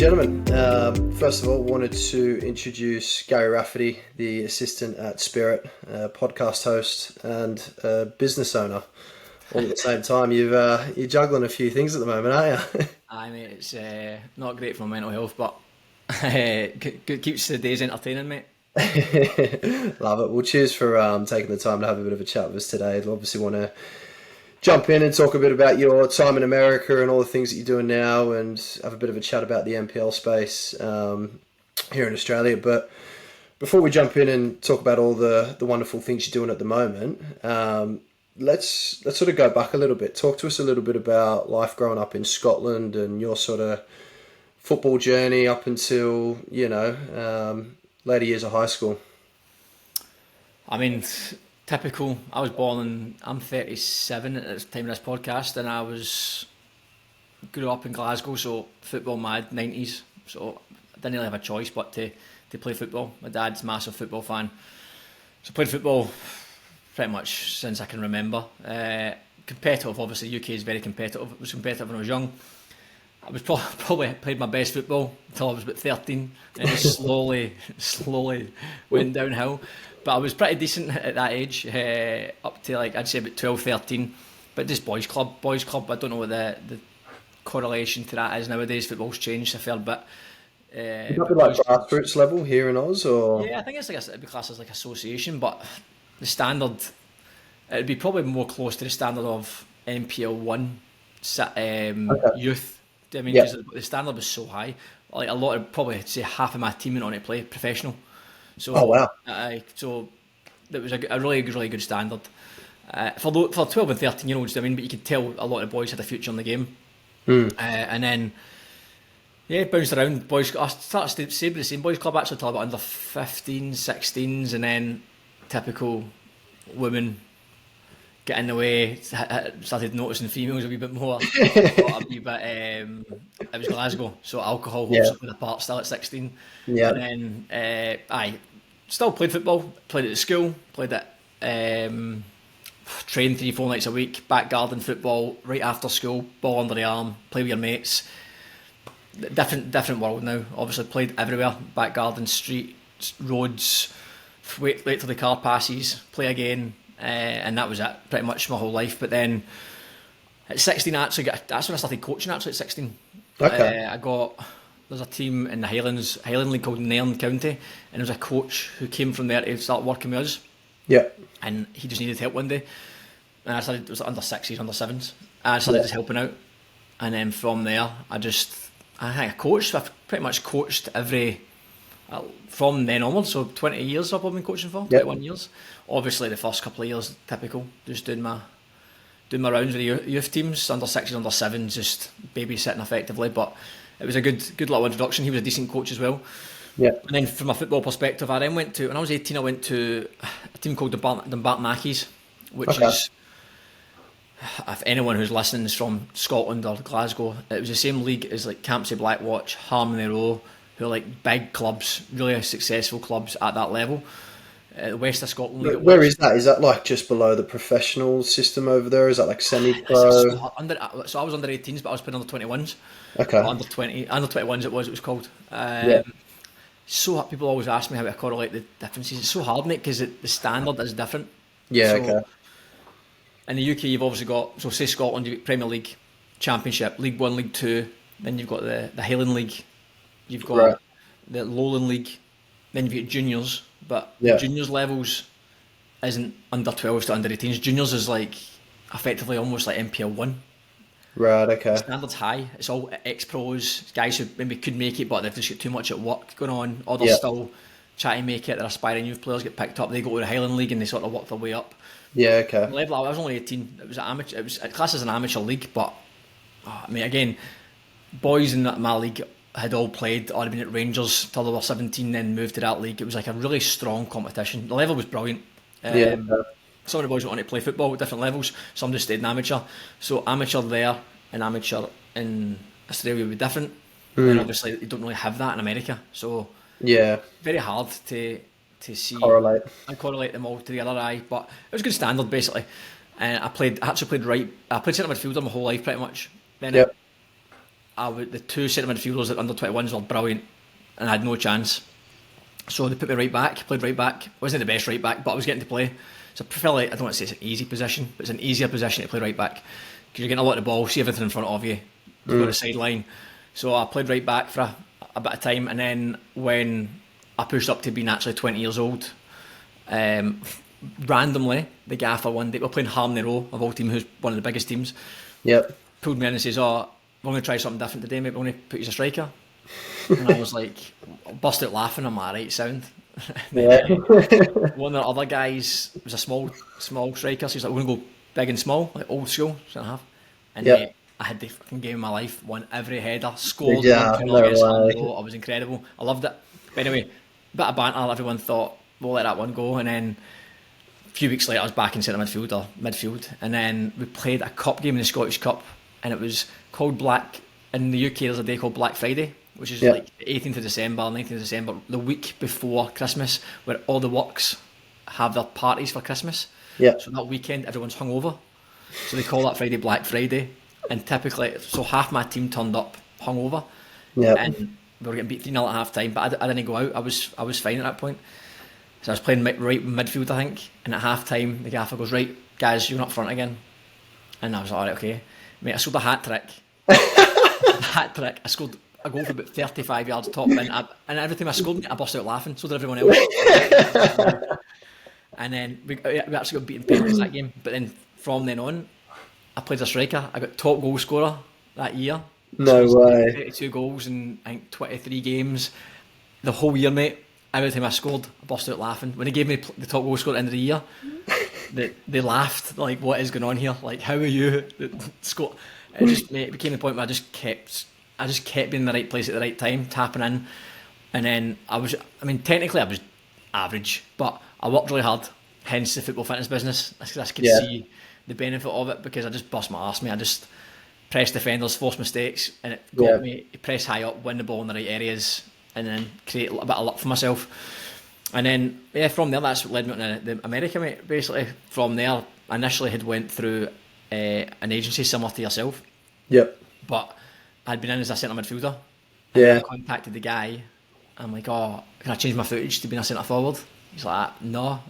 gentlemen, first of all, wanted to introduce Gary Rafferty, the assistant at Spirit, podcast host and business owner. All at the same time, you're juggling a few things at the moment, aren't you? Aye, mate, it's not great for my mental health, but keeps the days entertaining, mate. Love it. Well, cheers for taking the time to have a bit of a chat with us today. I'd obviously want to jump in and talk a bit about your time in America and all the things that you're doing now, and have a bit of a chat about the NPL space here in Australia. But before we jump in and talk about all the wonderful things you're doing at the moment, let's sort of go back a little bit. Talk to us a little bit about life growing up in Scotland and your sort of football journey up until, later years of high school. I mean, typical. I was I'm 37 at the time of this podcast, and grew up in Glasgow, so football mad, 90s. So I didn't really have a choice but to play football. My dad's a massive football fan. So I played football pretty much since I can remember. Competitive, obviously. The UK is very competitive. It was competitive when I was young. I was probably played my best football until I was about 13, and it slowly went downhill. But I was pretty decent at that age, up to I'd say about 12, 13. But just boys club. I don't know what the correlation to that is nowadays. Football's changed a fair bit. Would that be like grassroots level here in Oz, or? Yeah, I think it'd be classed as like association, but the standard, it'd be probably more close to the standard of NPL 1 youth. I mean, because the standard was so high. Like a lot of, probably say half of my team went on to play professional. So, oh wow! So it was a really good standard for 12 and 13-year-olds. I mean, but you could tell a lot of boys had a future in the game. And then bounced around. Boys, I started to say the same boys club actually till about under 15s, 16s, and then typical women get in the way. Started noticing females a wee bit more. It was Glasgow, so alcohol holds up with a part still at 16. Yeah. And then I still played football. Played at the school. Played at trained 3-4 nights a week. Back garden football right after school. Ball under the arm. Play with your mates. Different world now. Obviously played everywhere. Back garden, street, roads. Wait till the car passes. Play again. And that was it, pretty much my whole life. But then at 16, that's when I started coaching. Actually, at 16, okay. There's a team in the Highland League called Nairn County, and there was a coach who came from there to start working with us. Yeah, and he just needed help one day, and I started. It was under 6s, under 7s. And I started just helping out, and then from there, I coached. I've pretty much coached from then onwards, so 20 years I've been coaching for, 21 years. Obviously the first couple of years, typical, just doing my rounds with the youth teams, under 6s, under 7s, just babysitting effectively, but it was a good little introduction. He was a decent coach as well. Yeah. And then from a football perspective, when I was 18, I went to a team called the Dumbarton Mackies, which is, if anyone who's listening is from Scotland or Glasgow, it was the same league as like Campsie Blackwatch, Harmony Row, who are like big clubs, really successful clubs at that level. The West of Scotland League. Where is that? Is that like just below the professional system over there? Is that like semi-pro? So I was under 18s, but I was playing under 21s. Okay. Under 21s it was called. So people always ask me how I correlate the differences. It's so hard, mate, because the standard is different. Yeah, okay. In the UK, you've obviously got, so say Scotland, you've got Premier League, Championship, League 1, League 2, then you've got the Highland League, you've got the Lowland League, then you've got juniors, but juniors levels isn't under 12s to under 18s. Juniors is like effectively almost like NPL 1. Right, okay. Standards high. It's all ex-pros, guys who maybe could make it, but they've just got too much at work going on. Others still try to make it. They're aspiring youth players, get picked up. They go to the Highland League and they sort of work their way up. Yeah, okay. The level, I was only 18. It was amateur. It was classed as an amateur league, but I mean, again, boys in my league had all played or had been at Rangers till they were 17, then moved to that league. It was like a really strong competition. The level was brilliant. Some of the boys went on to play football at different levels. Some just stayed in amateur. So amateur there and amateur in Australia would be different. And obviously you don't really have that in America. So very hard to see and correlate them all together. But it was a good standard basically. And I actually played right. I played centre midfielder my whole life pretty much. Then the two centre midfielders at under 21s were brilliant, and I had no chance. So they put me right back, played right back. Wasn't the best right back, but I was getting to play. So I feel like, I don't want to say it's an easy position, but it's an easier position to play right back because you're getting a lot of the ball, see everything in front of you, you've got a sideline. So I played right back for a bit of time, and then when I pushed up to being actually 20 years old, randomly the gaffer one day, we're playing Harmony Row of all teams, who's one of the biggest teams. Yep. Pulled me in and says, "Oh, we're going to try something different today, mate. We're going to put you as a striker." And I was like, burst out laughing. I'm like, right, sound. Yeah. One of the other guys was a small striker, so he's like, we're going to go big and small, like old school, centre half. And Yep. I had the fucking game of my life, won every header, scored, Yeah, 1-2 no against way. Liverpool. I was incredible. I loved it. But anyway, bit of banter, everyone thought, we'll let that one go. And then a few weeks later, I was back in centre midfield. And then we played a cup game in the Scottish Cup, and it was called Black. In the UK, there's a day called Black Friday, which is like 18th of December, 19th of December, the week before Christmas, where all the works have their parties for Christmas. Yeah. So that weekend, everyone's hungover. So they call that Friday Black Friday. And typically, so half my team turned up hungover. Yeah. And we were getting beat 3-0 at half time, but I didn't go out. I was fine at that point. So I was playing right midfield, I think. And at half time, the gaffer goes, right, guys, you're up front again. And I was like, all right, okay. Mate, I scored a hat trick. I scored a goal for about 35 yards top bin, and every time I scored, I burst out laughing. So did everyone else. And then we actually got beaten penalties that game. But then from then on, I played as a striker. I got top goal scorer that year. No way. 32 goals in, I think, 23 games. The whole year, mate. Every time I scored, I burst out laughing. When they gave me the top goal scorer at the end of the year, they laughed, like, what is going on here? Like, how are you? Score? It just, mate, it became the point where I just kept being in the right place at the right time, tapping in. And then technically I was average, but I worked really hard, hence the football fitness business. I could see the benefit of it because I just bust my arse, mate. I just press defenders, force mistakes, and it got me to press high up, win the ball in the right areas, and then create a bit of luck for myself. And then, from there, that's what led me to the America, mate. Basically, from there, I initially had went through an agency similar to yourself. Yep. But I'd been in as a centre midfielder. Yeah. I contacted the guy. I'm like, oh, can I change my footage to being a centre forward? He's like, no.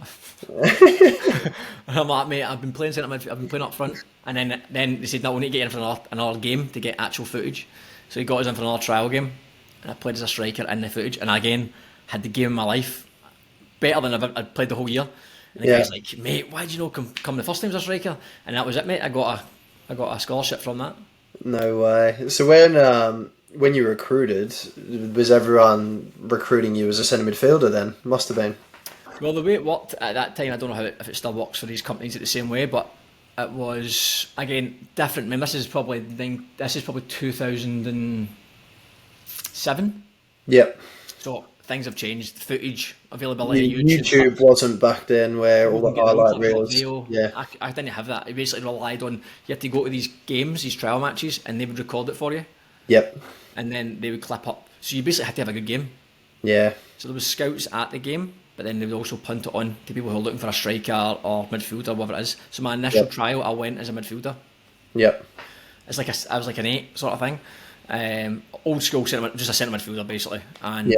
And I'm like, mate, I've been playing centre midfield, I've been playing up front. And then they said, no, we need to get in for another game to get actual footage. So he got us in for another trial game. And I played as a striker in the footage. And again, had the game of my life. Better than I'd played the whole year. And the guy's like, mate, why did you not come the first time as a striker? And that was it, mate. I got a scholarship from that. No way. So when you recruited, was everyone recruiting you as a centre midfielder then? Must have been. Well, the way it worked at that time, I don't know if it still works for these companies the same way, but it was, again, different. I mean, this is probably 2007. Yep. So things have changed. Footage availability. YouTube wasn't back then where all the highlight reels. Yeah. I didn't have that. It basically relied on, you had to go to these games, these trial matches, and they would record it for you. Yep. And then they would clip up. So you basically had to have a good game. Yeah. So there was scouts at the game, but then they would also punt it on to people who are looking for a striker or midfielder, whatever it is. So my initial trial, I went as a midfielder. Yep. It's like I was like an 8 sort of thing. Old school centre, just a centre midfielder basically. And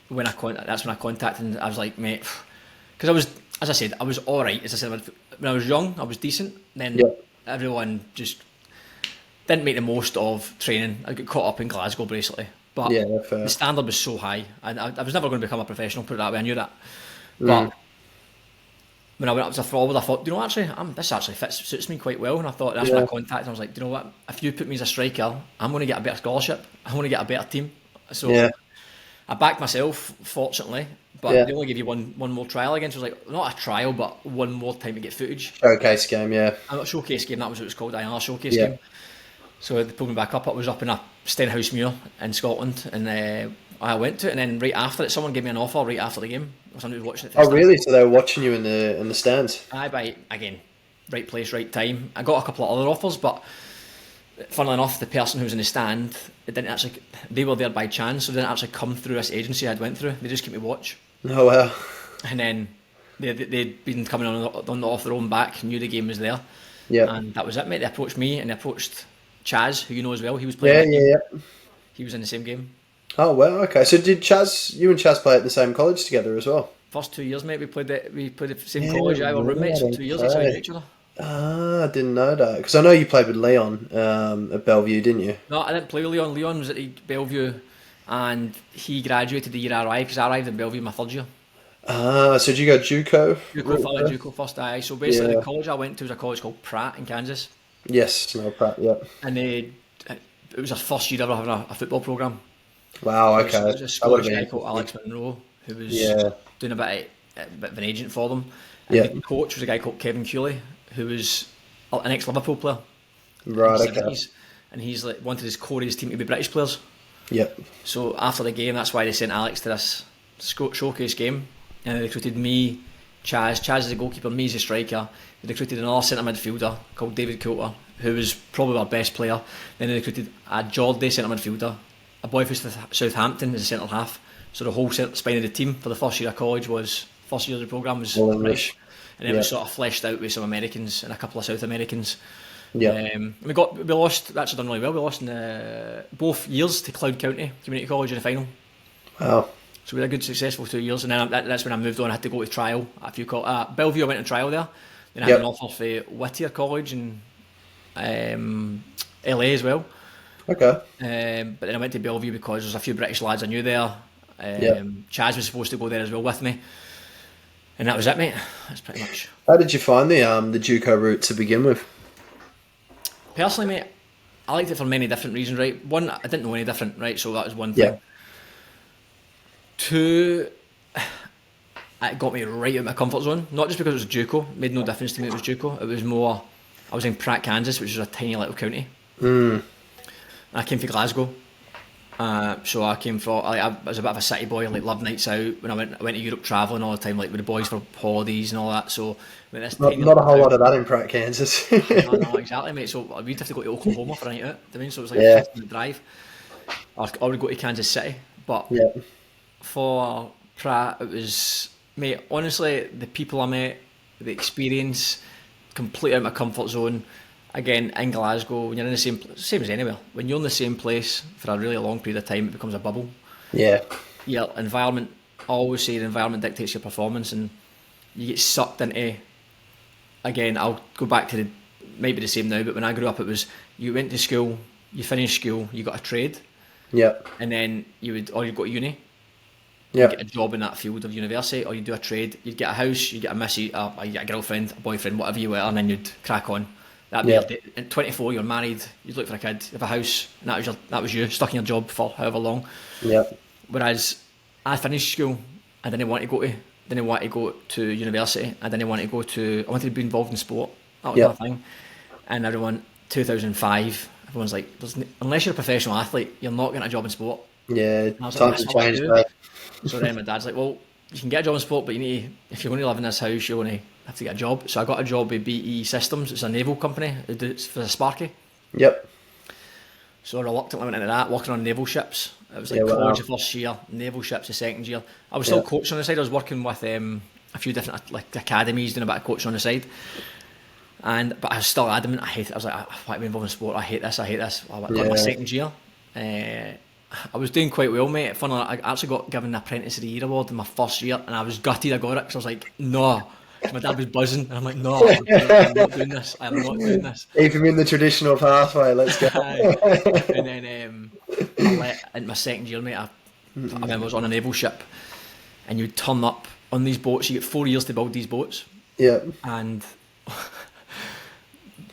when that's when I contacted, and I was like, mate, because I was, as I said, I was all right as a centre midfielder. When I was young, I was decent. Then everyone just didn't make the most of training. I got caught up in Glasgow basically. But the standard was so high, and I was never going to become a professional, put it that way, I knew that. But when I went up as a forward, I thought, you know, actually, this actually suits me quite well, and I thought, that's when I contacted, I was like, you know what, if you put me as a striker, I'm going to get a better scholarship, I'm going to get a better team. So I backed myself, fortunately, but they only give you one more trial again, so it was like, not a trial, but one more time to get footage. Showcase game, A showcase game, that was what it was called, a showcase game. So they pulled me back up. It was up in a Stenhousemuir in Scotland, and I went to it. And then right after it, someone gave me an offer right after the game. Somebody was watching it. Oh, really? So they were watching you in the stands? Again, right place, right time. I got a couple of other offers, but funnily enough, the person who was in the stand, they were there by chance, so they didn't actually come through this agency I'd went through. They just kept me watch. Oh wow! And then they'd been coming on off their own back, knew the game was there. Yeah. And that was it, mate. They approached me, and they approached Chaz, who you know as well, he was Yeah, playing. yeah, yeah. He was in the same game. Oh, well, okay. So did you and Chaz play at the same college together as well? First 2 years, mate, we played the same Yeah, college. I were roommates for right, 2 years. That's how we knew okay. each other. Ah, I didn't know that. Because I know you played with Leon at Bellevue, didn't you? No, I didn't play with Leon. Leon was at the Bellevue, and he graduated the year I arrived, because I arrived in Bellevue my third year. Ah, so did you go JUCO JUCO, route followed first? JUCO first, aye. So basically, the Yeah. college I went to was a college called Pratt in Kansas, Yes, no, Pratt, yep. and it was our first year ever having a football program. Wow, It okay. was a That would have Scottish been guy called interesting. Alex Monroe who was Yeah, doing a bit of an agent for them, and the yeah. coach was a guy called Kevin Cooley, who was an ex-Liverpool player in the Right, okay. 70s, and he's like wanted his core of his team to be British players. Yep. So after the game, that's why they sent Alex to this showcase game, and they recruited me, Chaz. Chaz is the goalkeeper, me as a striker. They recruited another centre midfielder called David Coulter, who was probably our best player. Then they recruited a Geordie centre midfielder, a boy from Southampton as a centre half. So the whole spine of the team for the first year of college was first year of the programme was All British, English. and then it Yeah, was sort of fleshed out with some Americans and a couple of South Americans. yeah. We lost. That's done really well. We lost in both years to Cloud County Community College in the final. Wow. So we had a good, successful 2 years, and then that's when I moved on. I had to go to trial. Bellevue, I went to trial there. Then I had an Yep. offer for Whittier College in LA as well. Okay. But then I went to Bellevue because there's a few British lads I knew there. Yep. Chaz was supposed to go there as well with me, and that was it, mate. That's pretty much. How did you find the JUCO route to begin with? Personally, mate, I liked it for many different reasons. Right, one, I didn't know any different. Right, so that was one Yeah. thing. Two, it got me right out of my comfort zone. Not just because it was JUCO, it made no difference to me. It was JUCO. It was more. I was in Pratt, Kansas, which is a tiny little county. Mm. I came from Glasgow, so I came from. I was a bit of a city boy. Like loved nights out. When I went to Europe travelling all the time, like with the boys for holidays and all that. So I went this Not, tiny not a little whole lot town. of that in Pratt, Kansas. No, exactly, mate. So we'd have to go to Oklahoma for a night out. I mean, so it was like a Yeah. 15-minute drive. I would go to Kansas City, but Yeah. for Pratt, it was, mate, honestly, the people I met, the experience, completely out of my comfort zone. Again, in Glasgow, when you're in the same as anywhere, when you're in the same place for a really long period of time, it becomes a bubble. Yeah. Your environment, I always say the environment dictates your performance, and you get sucked into, again, I'll go back to might be the same now, but when I grew up, it was, you went to school, you finished school, you got a trade, Yep. and then you'd go to uni, Yep. get a job in that field of university, or you do a trade, you'd get a house, you'd get a missy, you get a girlfriend, a boyfriend, whatever you were, and then you'd crack on. That'd be Yeah. your day. At 24, you're married, you'd look for a kid, you have a house, and that was you, stuck in your job for however long. Yep. Whereas I finished school, I didn't want to go to university, I wanted to be involved in sport, that was Yep. my thing. And everyone, 2005, everyone's like, unless you're a professional athlete, you're not getting a job in sport. Yeah. And I was like, Time that's to not what I change do. that. So then my dad's like, well, you can get a job in sport, but you need if you're going to live in this house, you're going to have to get a job. So I got a job with BE Systems. It's a naval company. It's for the Sparky. Yep. So I reluctantly went into that, working on naval ships. It was like Yeah, wow. college the first year, naval ships the second year. I was still Yeah. coaching on the side. I was working with a few different like academies, doing a bit of coaching on the side. But I was still adamant. I was like, I want to be involved in sport. I hate this. I got my Yeah. second year. I was doing quite well, mate. Funnily, I actually got given the Apprentice of the Year award in my first year, and I was gutted I got it because I was like, no. My dad was buzzing, and I'm like, no, I'm not doing this. I'm not doing this. Even in the traditional pathway, let's go. And then in my second year, mate, I remember I was on a naval ship, and you'd turn up on these boats. You get 4 years to build these boats, Yep. and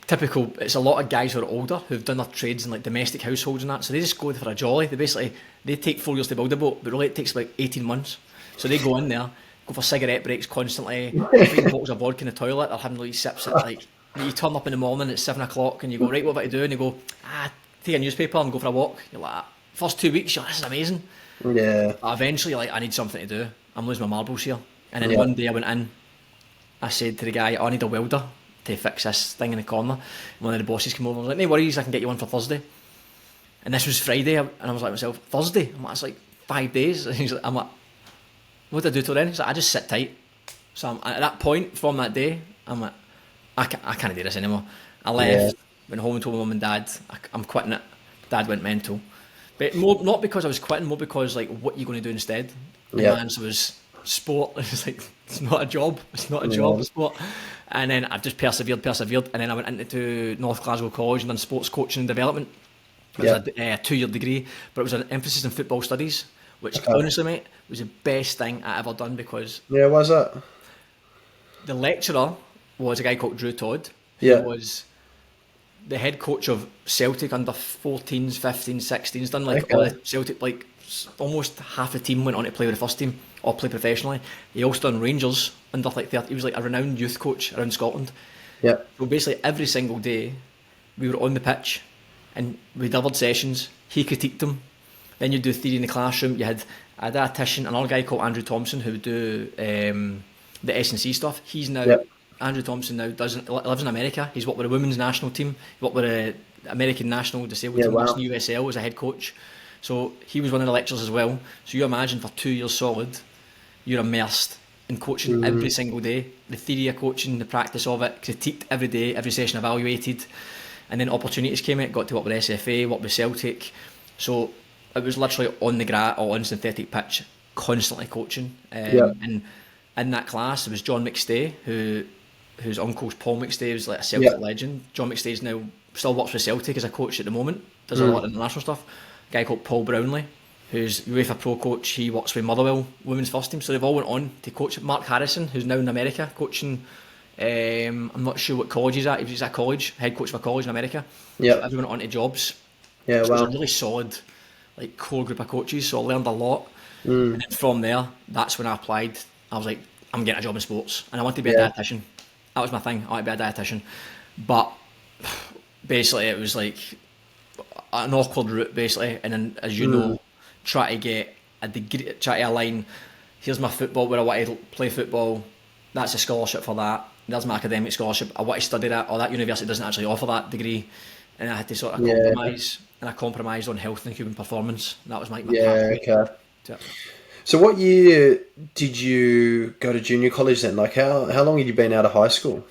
typical. It's a lot of guys who are older who've done their trades in like domestic households and that. So they just go for a jolly. They take 4 years to build a boat, but really it takes like 18 months. So they go in there, go for cigarette breaks constantly, drinking bottles of vodka in the toilet, or having these sips at like. You turn up in the morning at 7 o'clock and you go, right, what have I to do? And you go, take a newspaper and go for a walk. You're like, first 2 weeks, you're like, this is amazing. Yeah. But eventually, like, I need something to do. I'm losing my marbles here. And then Yeah. one day I went in, I said to the guy, I need a welder to fix this thing in the corner. And one of the bosses came over and was like, no worries, I can get you one for Thursday. And this was Friday, and I was like to myself, Thursday? I'm like, it's like 5 days. And I'm like, what did I do till then? He's like, I just sit tight. So at that point, from that day, I'm like, I can't do this anymore. I left, went home and told my mum and dad, I'm quitting it. Dad went mental. But more, not because I was quitting, more because, like, what are you going to do instead? And Yeah. my answer was sport. It was like, it's not a job. It's not a job, sport. And then I've just persevered. And then I went into North Glasgow College and done sports coaching and development. It was a 2-year degree, but it was an emphasis in football studies, which honestly, mate, was the best thing I ever done, because Yeah, why's that? the lecturer was a guy called Drew Todd, who Yeah. was the head coach of Celtic under 14s, 15s, 16s, done like Okay. all the Celtic, like almost half the team went on to play with the first team or play professionally. He also done Rangers under like 30. He was like a renowned youth coach around Scotland. Yeah. So basically every single day we were on the pitch and we delivered sessions. He critiqued them. Then you'd do theory in the classroom. You had a dietitian, another guy called Andrew Thompson, who would do the S&C stuff. He's now Yep. Andrew Thompson now lives in America. He's worked with the women's national team. He worked with the American national disabled team. wow. Works in the USL as a head coach. So he was one of the lecturers as well. So you imagine for 2 years solid, you're immersed in coaching every single day. The theory of coaching, the practice of it, critiqued every day, every session evaluated. And then opportunities came out, got to work with SFA, work with Celtic. So it was literally on the grass or on synthetic pitch, constantly coaching. And in that class, there was John McStay, whose uncle's Paul McStay, was like a Celtic legend. John McStay's now still works for Celtic as a coach at the moment, does a lot of international stuff. A guy called Paul Brownlee, who's UEFA Pro coach. He works with Motherwell women's first team. So they've all went on to coach. Mark Harrison, who's now in America coaching. I'm not sure what college he's at. He's at college, head coach of a college in America. Yeah. So everyone went on to jobs. Yeah, So it wow. was a really solid, like, core group of coaches. So I learned a lot. And then from there, that's when I applied. I was like, I'm getting a job in sports, and I want to be a dietitian. That was my thing. I want to be a dietitian. But basically, it was like an awkward route, basically. And then, as you know, try to get a degree, try to align. Here's my football, where I want to play football. That's a scholarship for that. There's my academic scholarship. I want to study that, or that university doesn't actually offer that degree. And I had to sort of compromise. And I compromised on health and human performance. That was my pathway. Okay. So what year did you go to junior college then? Like how long had you been out of high school?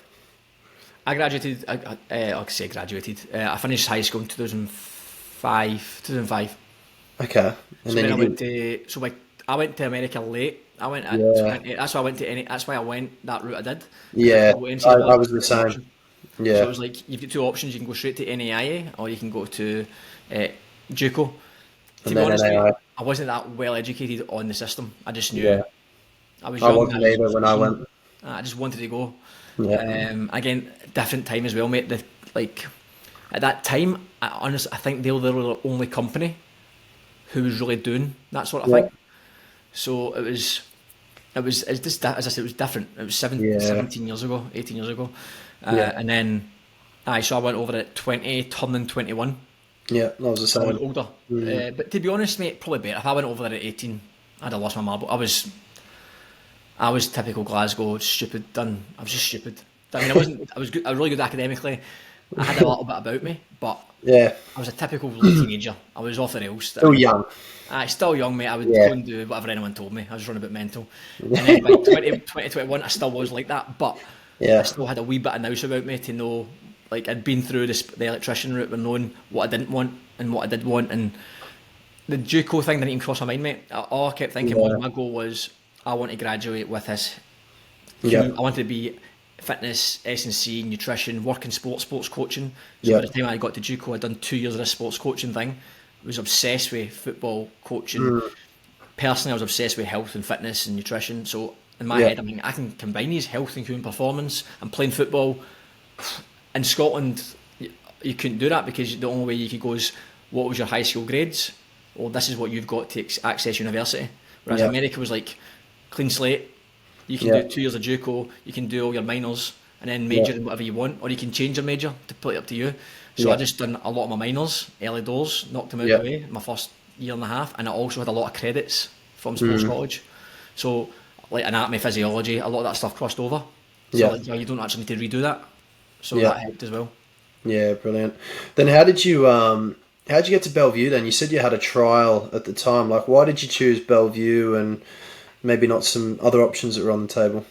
I graduated. I say graduated. I finished high school in 2005. Okay. And So then then I you went did, to. I went to America late. I went. At Yeah. 20, that's why I went to any. That's why I went that route. I did. Yeah, NCAA I was the same. option. So Yeah. it was like you've got two options. You can go straight to NAIA or you can go to JUCO. To And be then honest, NAI. I wasn't that well educated on the system. I just knew. Yeah. I was I young. wasn't either when I went. I just wanted to go. Yeah. Again, different time as well, mate. At that time, I think they were the only company who was really doing that sort of Yeah. thing. So it's just as I said, it was different. It was 17 years ago, 18 years ago, and then so I went over at 20, turning 21. Yeah, that was the So I was same. older. But to be honest, mate, probably better. If I went over there at 18, I'd have lost my marble. I was typical Glasgow, stupid, done. I was just stupid. I mean, I wasn't. I was good. I was really good academically. I had a little bit about me, but Yeah. I was a typical teenager. I was off the rails. Still young. Still young, mate. I would Yeah. go and do whatever anyone told me. I was running a bit mental. And then by 2021, I still was like that, but I Yeah. still had a wee bit of nous about me to know, like, I'd been through the electrician route, with knowing what I didn't want and what I did want. And the JUCO thing didn't even cross my mind, mate. All I kept thinking was, my goal was, I want to graduate with this. Yeah. I wanted to be fitness, S&C, nutrition, work in sports coaching. So Yeah. by the time I got to JUCO, I'd done 2 years of this sports coaching thing. I was obsessed with football coaching. Personally, I was obsessed with health and fitness and nutrition. So in my head, I mean, I can combine these, health and human performance, and playing football. In Scotland, you couldn't do that because the only way you could go is, what was your high school grades? Well, this is what you've got to access university. Whereas America was like, clean slate. You can do 2 years of JUCO, you can do all your minors, and then major in whatever you want, or you can change your major to put it up to you. So I just done a lot of my minors, early doors, knocked them out of the way, my first year and a half, and I also had a lot of credits from sports college. So, like anatomy, physiology, a lot of that stuff crossed over. So you don't actually need to redo that. So that helped as well. Yeah, brilliant. Then how'd you get to Bellevue then? You said you had a trial at the time. Like, why did you choose Bellevue and maybe not some other options that were on the table?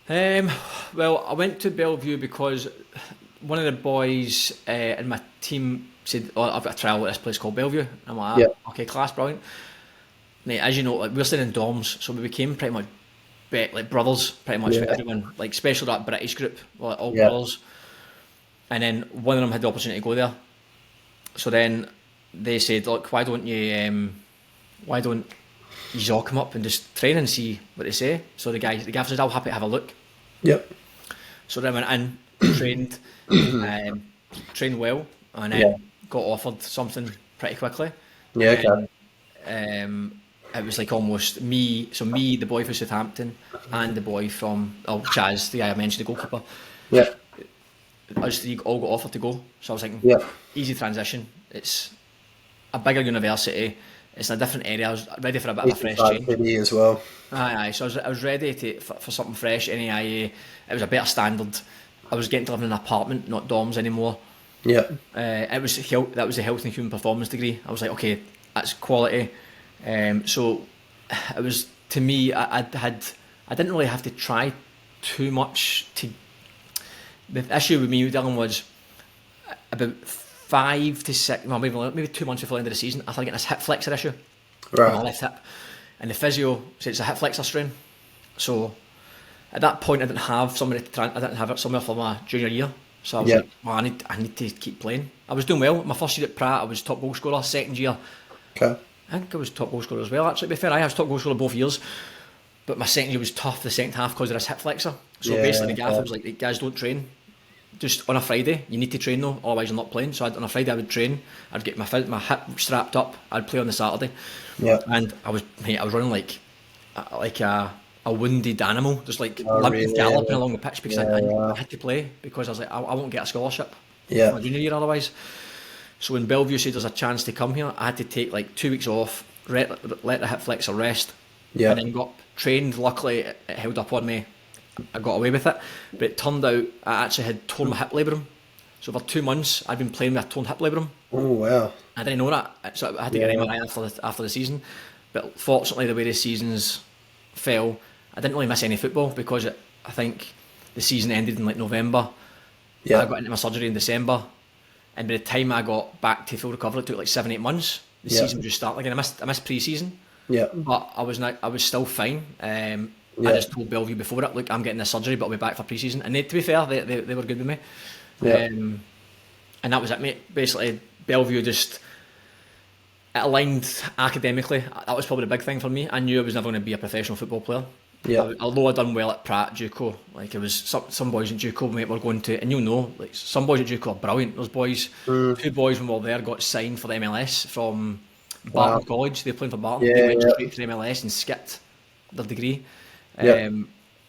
Well, I went to Bellevue because one of the boys in my team said, "Oh, I've got a trial at this place called Bellevue." I'm like, Yeah. "Okay, class, brilliant." Mate, as you know, like we're staying in dorms, so we became pretty much like brothers, pretty much with Yeah. everyone. Like especially that British group, like all Yeah. brothers. And then one of them had the opportunity to go there. So then they said, "Look, why don't you all come up and just train and see what they say?" So the gaffer said, "I'm happy to have a look." Yep. So then I went in, trained well, and then Yeah. got offered something pretty quickly. Yeah. And Okay. then, it was like almost me, the boy from Southampton, and the boy from Chaz, the guy I mentioned, the goalkeeper. Yeah. Us three all got offered to go. So I was thinking, Yeah. easy transition. It's a bigger university. It's in a different area. I was ready for a bit of a fresh change. City as well. Aye. So I was ready for something fresh. It was a better standard. I was getting to live in an apartment, not dorms anymore. Yeah. That was the health and human performance degree. I was like, okay, that's quality. So it was, to me, I didn't really have to try too much to. The issue with me, Dylan, was about 5 to 6, well, maybe 2 months before the end of the season, I started getting this hip flexor issue on my Right. left hip, and the physio said it's a hip flexor strain. So at that point, I didn't have somebody for my junior year. So I was like, well, I need to keep playing. I was doing well. My first year at Pratt, I was top goal scorer. Second year, Okay. I think I was top goal scorer as well. Actually, to be fair, I was top goal scorer both years. But my second year was tough, the second half, because of this hip flexor. So Yeah, basically, the gaffer okay. was like, guys, don't train. Just on a Friday, you need to train though, otherwise you're not playing. So on a Friday I would train, I'd get my hip strapped up, I'd play on the Saturday. Yeah. And I was running like a wounded animal, just like Oh, limping, really? galloping along the pitch because Yeah. I had to play, because I was like, I won't get a scholarship Yeah. for my junior year otherwise. So when Bellevue said there's a chance to come here, I had to take like 2 weeks off, let the hip flexor rest, Yeah. and then got trained. Luckily, it held up on me. I got away with it, but it turned out I actually had torn my hip labrum. So for 2 months, I'd been playing with a torn hip labrum. Oh wow. I didn't know that, so I had to get an MRI after the season. But fortunately, the way the seasons fell, I didn't really miss any football, because I think the season ended in like November. Yeah. I got into my surgery in December, and by the time I got back to full recovery, it took like 7-8 months. The season was just starting again. I missed pre-season, Yeah. but I was still fine. I just told Bellevue before it, look, I'm getting this surgery, but I'll be back for pre-season. And to be fair, they were good with me. Yeah. And that was it, mate. Basically, Bellevue just, it aligned academically. That was probably the big thing for me. I knew I was never going to be a professional football player. Yeah. Although I'd done well at Pratt, JUCO, like it was some boys at JUCO, mate, were going to, and you'll know, like some boys at JUCO are brilliant. Those boys, 2 boys when we were there got signed for the MLS from Barton College. They were playing for Barton. Yeah, They went yeah. straight to the MLS and skipped their degree. Yeah.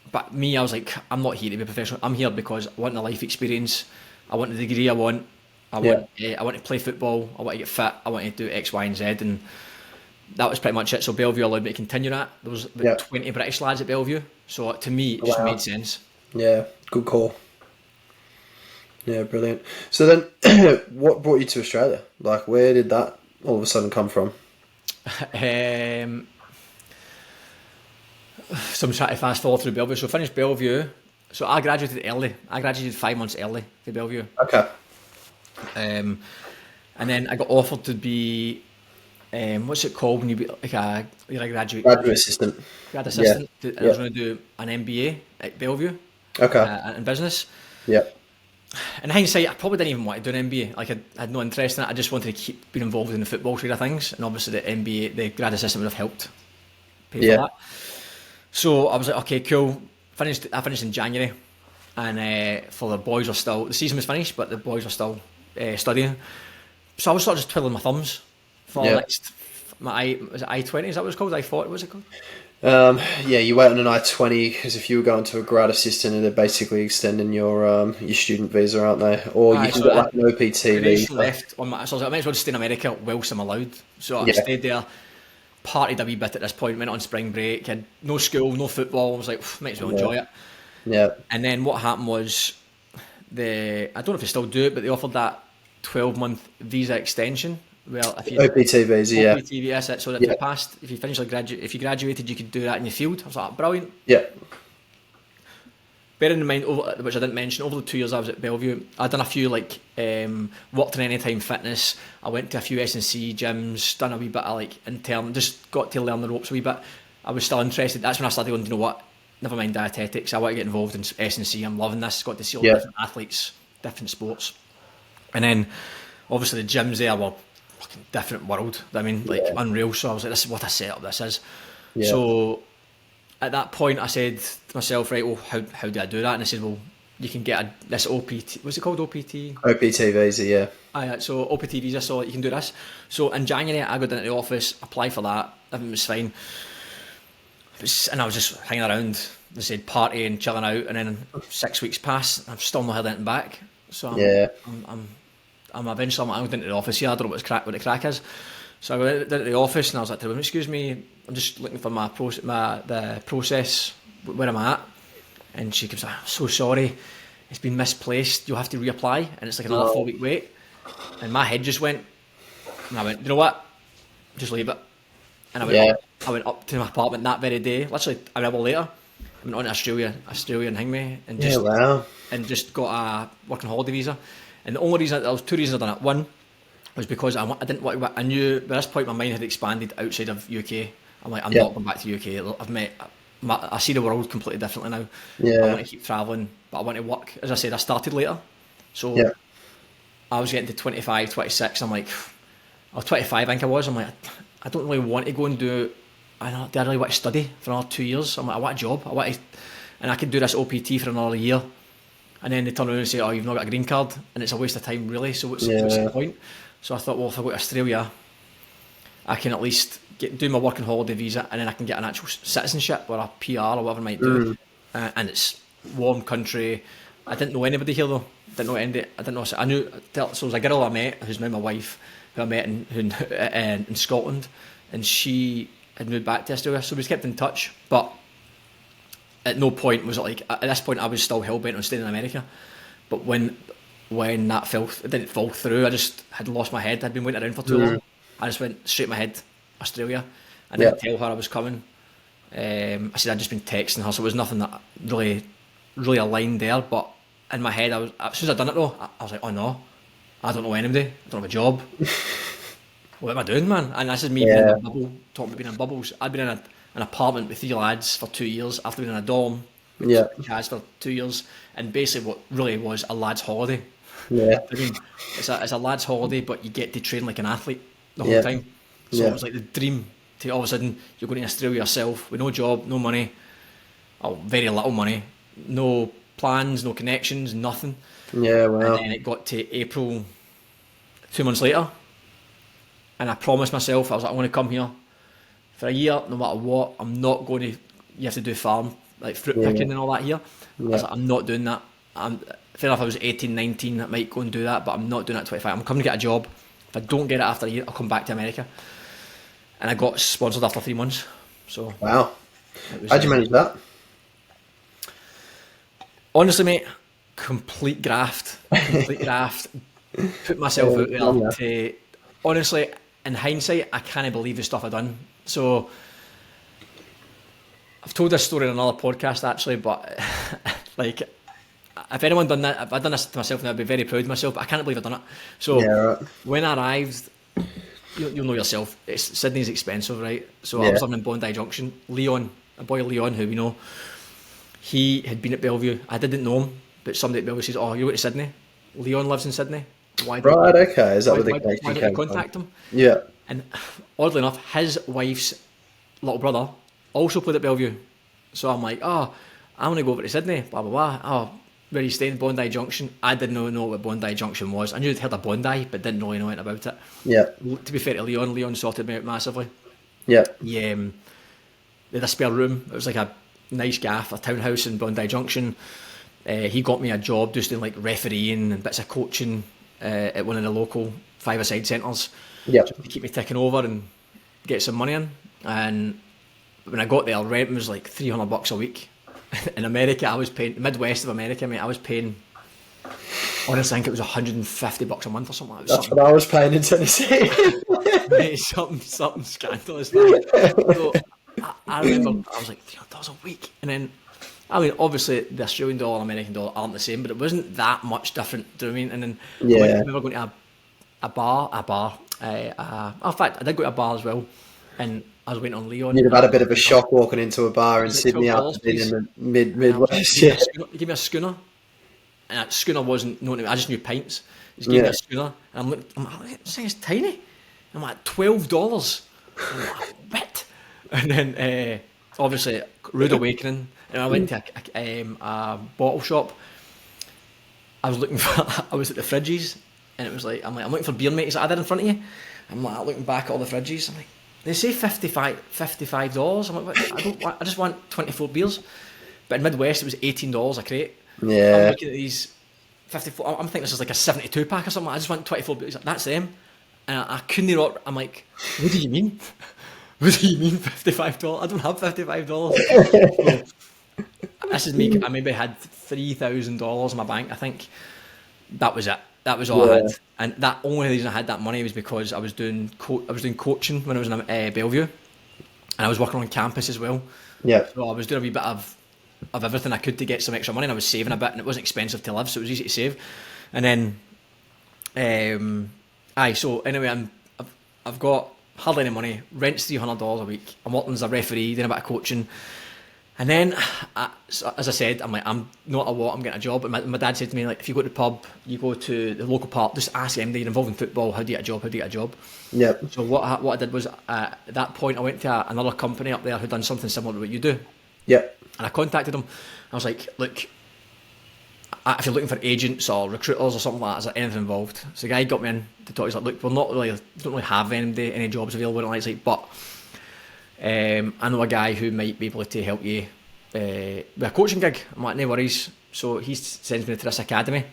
But me, I was like, I'm not here to be a professional. I'm here because I want the life experience. I want the degree. I want to play football. I want to get fit. I want to do X, Y, and Z. And that was pretty much it. So Bellevue allowed me to continue that. There was about 20 British lads at Bellevue. So to me, it just made sense. Yeah. Good call. Yeah, brilliant. So then, what brought you to Australia? Like, where did that all of a sudden come from? So I'm trying to fast forward through Bellevue. So I finished Bellevue. So I graduated early. I graduated 5 months early to Bellevue. Okay. And then I got offered to be, what's it called when you be like you're a graduate Assistant. grad assistant. And I was going to do an MBA at Bellevue Okay. in business. Yeah. In hindsight, I probably didn't even want to do an MBA. Like I had no interest in it. I just wanted to keep being involved in the football side of things. And obviously the MBA, the grad assistant would have helped pay for that. So I was like, okay, cool. I finished in January, and for the boys were still, the season was finished, but the boys were still studying. So I was sort of just twiddling my thumbs for the next, was it I-20? Is that what it's called? I-40? What's it called? Yeah, you wait on an I-20 because if you were going to a grad assistant, they're basically extending your student visa, aren't they? Or you can get like an OPT visa. Left on my, so I was like, I might as well just stay in America whilst I'm allowed. So I stayed there, partied a wee bit at this point, went on spring break, had no school, no football. I was like, might as well enjoy it. Yeah. And then what happened was, I don't know if they still do it, but they offered that 12-month visa extension. Well, if you OPT visa, OPT visa, so that if you finished if you graduated, you could do that in your field. I was like, brilliant. Yeah. bearing in mind, which I didn't mention, over the 2 years I was at Bellevue, I'd done a few worked in Anytime Fitness. I went to a few SCA gyms, done a wee bit of just got to learn the ropes a wee bit. I was still interested. That's when I started going, you know what? Never mind dietetics. I want to get involved in S&C. I'm loving this. Got to see all the different athletes, different sports, and then obviously the gyms there were fucking different world. I mean, unreal. So I was like, this is what a setup this is. Yeah. So at that point, I said to myself, right, well, how do I do that? And I said, well, you can get this OPT. What's it called? OPT? OPT visa, yeah. So OPT visa, so you can do this. So in January, I got into the office, applied for that. Everything was fine. And I was just hanging around, they said partying, chilling out, and then 6 weeks passed, I've still not heard anything back. So I'm eventually I went into the office here, I don't know what the crack is. So I went into the office and I was like, excuse me, I'm just looking for the process, where I'm at. And she goes, I'm so sorry, it's been misplaced, you'll have to reapply, and it's like another 4 week wait. And my head just went, and I went, you know what, just leave it. And I went up to my apartment that very day, literally an hour later. I went on to Australia and Hingme, and just got a working holiday visa. And the only reason, there was two reasons I done it. One was because I didn't want to, I knew by this point my mind had expanded outside of UK. I'm like, I'm not going back to UK. I see the world completely differently now. I want to keep travelling, but I want to work. As I said, I started later. So I was getting to 25, 26. I'm like, I was 25, I think I was. I'm like, I don't really want to go and do, do I really want to study for another 2 years? I'm like, I want a job. And I could do this OPT for another year. And then they turn around and say, oh, you've not got a green card. And it's a waste of time, really. So what's the point? So I thought, well, if I go to Australia, I can at least do my working holiday visa, and then I can get an actual citizenship or a PR or whatever I might do. And it's warm country. I didn't know anybody here, though. I didn't know. So there was a girl I met, who's now my wife, who I met in Scotland, and she had moved back to Australia, so we kept in touch. But at no point was it like, at this point I was still hell-bent on staying in America. But when that it didn't fall through, I just had lost my head. I'd been waiting around for too long. I just went straight in my head, Australia. I didn't tell her I was coming. I said I'd just been texting her, so it was nothing that really aligned there. But in my head, as soon as I'd done it though, I was like, oh no, I don't know anybody, I don't have a job. What am I doing, man? And this is me being in a bubble, talking about being in bubbles. I'd been in an apartment with 3 lads for 2 years, after being in a dorm with guys for 2 years, and basically what really was a lad's holiday. I mean, it's a lad's holiday, but you get to train like an athlete the whole time. So it was like the dream to all of a sudden you're going to Australia yourself with no job, no money, or very little money, no plans, no connections, nothing. And then it got to April, 2 months later, and I promised myself, I was like, I want to come here for a year, no matter what. I'm not going to, you have to do farm, like fruit picking and all that here. I was like, I'm not doing that. Fair enough, I was 18, 19, I might go and do that, but I'm not doing it at 25. I'm coming to get a job. If I don't get it after a year, I'll come back to America. And I got sponsored after 3 months. So wow. How'd you manage that? Honestly, mate, complete graft. Put myself out there to, honestly, in hindsight, I can't believe the stuff I've done. So I've told this story in another podcast actually, but like, if anyone done that, if I'd done this to myself, then I'd be very proud of myself, but I can't believe I've done it. So when I arrived, you'll know yourself, Sydney's expensive, right? So I was living in Bondi Junction. Leon, who we know, he had been at Bellevue. I didn't know him, but somebody at Bellevue says, oh, you're going to Sydney? Leon lives in Sydney. Okay. Is that where the connection came from? Contact him? Yeah. And oddly enough, his wife's little brother also played at Bellevue. So I'm like, oh, I'm going to go over to Sydney, blah, blah, blah. Oh, where are you staying? Bondi Junction. I didn't know what Bondi Junction was. I knew I'd heard of Bondi, but didn't really know anything about it. Yeah. To be fair to Leon sorted me out massively. Yeah. They had a spare room. It was like a nice gaff, a townhouse in Bondi Junction. He got me a job just doing like refereeing and bits of coaching at one of the local five-a-side centres. Yeah. To keep me ticking over and get some money in. And when I got there, rent was like $300 a week. In America, I was paying, Midwest of America, mate, I was paying, honestly, I think it was $150 a month or something. That's what I was paying in Tennessee. Mate, something scandalous. So I remember, I was like, $300 a week. And then I mean, obviously the Australian dollar and American dollar aren't the same, but it wasn't that much different. Do you know what I mean? And then I Yeah. remember going to a bar. In fact, I did go to a bar as well, and I was waiting on Leon. You'd have had a bit of a shock walking into a bar It in was like Sydney $12, after being in please. the And I was like, Midwest. Yeah. he gave me a schooner, and that schooner wasn't known to me. I just knew pints. He gave me Yeah. a schooner, and I'm like, this thing is tiny. I'm like, $12. I'm like, what? And then obviously rude awakening, and I went to a bottle shop. I was looking for, I was at the fridges, and it was like, I'm looking for beer, mate. He's like, I did in front of you. I'm like, looking back at all the fridges. I'm like, they say $55. I'm like, I just want 24 beers. But in Midwest, it was $18 a crate. Yeah. I'm looking at these 54. I'm thinking this is like a 72 pack or something. I just want 24 beers. Like, that's them. And I couldn't rock. I'm like, what do you mean? What do you mean $55? I don't have $55. So, this is me. I maybe had $3,000 in my bank. I think that was it. That was all I had. And that only reason I had that money was because I was doing coaching when I was in Bellevue, and I was working on campus as well. Yeah. So I was doing a wee bit of everything I could to get some extra money, and I was saving a bit, and it wasn't expensive to live, so it was easy to save. And then, so anyway, I've got hardly any money. Rent's $300 a week. I'm working as a referee, doing a bit of coaching. And then, as I said, I'm like, I'm not a lot, I'm getting a job. And my dad said to me, like, if you go to the pub, you go to the local park, just ask them, you're involved in football, how do you get a job, how do you get a job? Yep. So what I did was, at that point, I went to another company up there who'd done something similar to what you do. Yep. And I contacted them. I was like, look, if you're looking for agents or recruiters or something like that, is there anything involved? So the guy got me in to talk. He's like, look, we don't really have any jobs available. He's like, but I know a guy who might be able to help you with a coaching gig. I'm like, no worries. So he sends me to this academy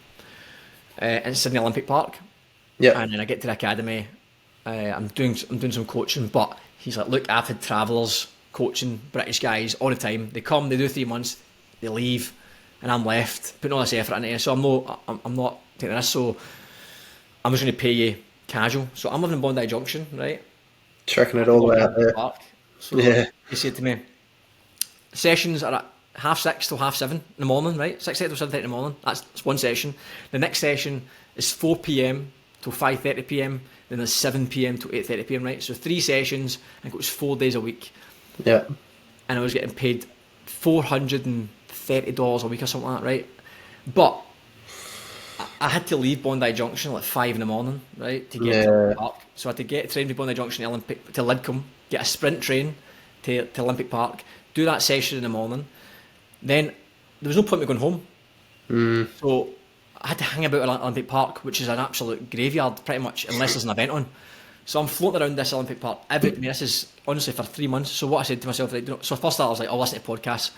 in Sydney Olympic Park. Yeah. And then I get to the academy. I'm doing some coaching, but he's like, look, I've had travellers coaching British guys all the time. They come, they do 3 months, they leave, and I'm left putting all this effort into it. So I'm not taking this. So I'm just going to pay you casual. So I'm living in Bondi Junction, right? Tracking it all the way out there. Park. So Yeah. he said to me, sessions are at 6:30 till 7:30 in the morning, right? 6:30 till 7:30 in the morning. That's one session. The next session is 4 p.m. till 5:30 p.m. Then there's 7 p.m. till 8:30 p.m. Right? So 3 sessions. I think it was 4 days a week. Yeah. And I was getting paid $430 a week or something like that, right? But I had to leave Bondi Junction at like 5 in the morning, right, to get to Olympic Park. So I had to get a train to Bondi Junction to Lidcombe, get a sprint train to Olympic Park, do that session in the morning. Then there was no point in me going home. So I had to hang about at Olympic Park, which is an absolute graveyard pretty much, unless there's an event on. So I'm floating around this Olympic Park. This is honestly for 3 months. So what I said to myself, right, so first I was like, I'll listen to podcasts.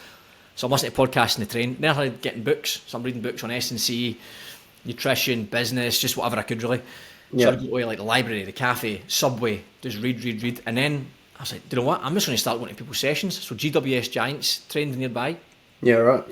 So I'm listening to podcasts in the train. Then I started getting books. So I'm reading books on SCA, nutrition, business, just whatever I could really. Yeah. So I'd go to like the library, the cafe, Subway, just read. And then I was like, do you know what? I'm just going to start going to people's sessions. So GWS Giants trained nearby. Yeah, right.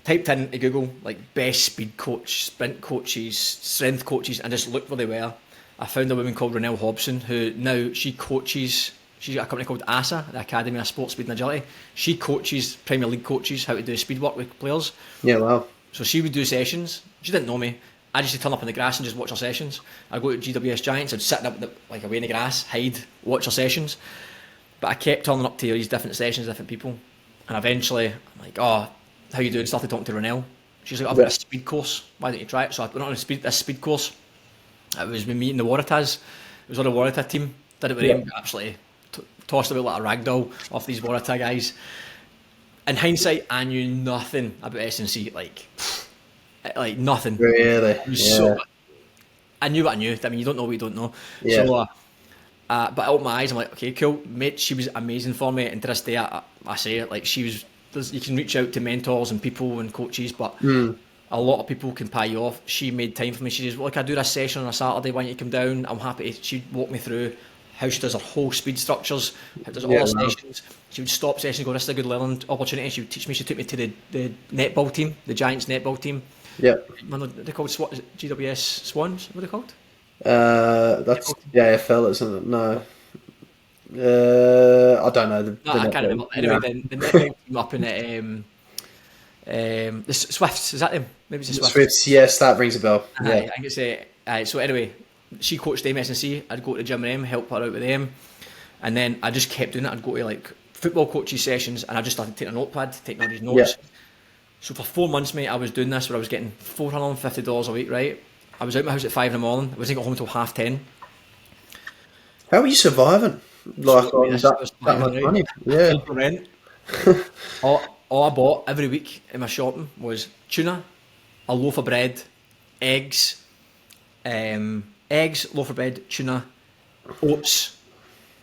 Typed into Google like best speed coach, sprint coaches, strength coaches, and just looked where they were. I found a woman called Ronelle Hobson who now she coaches. She's got a company called ASA, the Academy of Sports Speed and Agility. She coaches Premier League coaches how to do speed work with players. Yeah, wow. So she would do sessions. She didn't know me. I just used to turn up in the grass and just watch her sessions. I'd go to GWS Giants, I'd sit up like away in the grass, hide, watch her sessions. But I kept turning up to these different sessions, different people. And eventually, I'm like, oh, how you doing? Started talking to Ronelle. She's like, I've got a speed course. Why don't you try it? So I went on this speed course. It was with me and the Waratahs. It was on the Waratah team. Did it with him. Absolutely tossed about like a ragdoll off these Waratah guys. In hindsight, I knew nothing about S&C. Like nothing. Really? So, I knew what I knew. I mean, you don't know what you don't know. Yeah. So, but I opened my eyes. I'm like, okay, cool, mate. She was amazing for me, and to this day, I say it like she was. You can reach out to mentors and people and coaches, but a lot of people can pay you off. She made time for me. She says, "Look, I do this session on a Saturday. Why don't you come down? I'm happy." She'd walk me through how she does her whole speed structures, how does all her sessions. She would stop sessions, go, "This is a good learning opportunity." She would teach me. She took me to the netball team, the Giants netball team. Yeah. They're called GWS Swans. What are they called? That's the AFL, isn't it? No. I don't know. I can't remember. Anyway, the netball team up in The Swifts, is that them? Maybe it's the Swifts. Swifts, yes, that rings a bell. I Yeah. think it's so anyway, she coached them S&C. I'd go to the gym with them, help her out with them, and then I just kept doing it. I'd go to like football coaches sessions, and I just started taking a notepad, taking all these notes. Yeah. So for 4 months, mate, I was doing this where I was getting $450 a week, right? I was out my house at 5 in the morning. I wasn't got home until 10:30. How are you surviving? Like So, on this that was much right? money? Yeah. Paid for rent. all I bought every week in my shopping was tuna, a loaf of bread, eggs, loaf of bread, tuna, oats,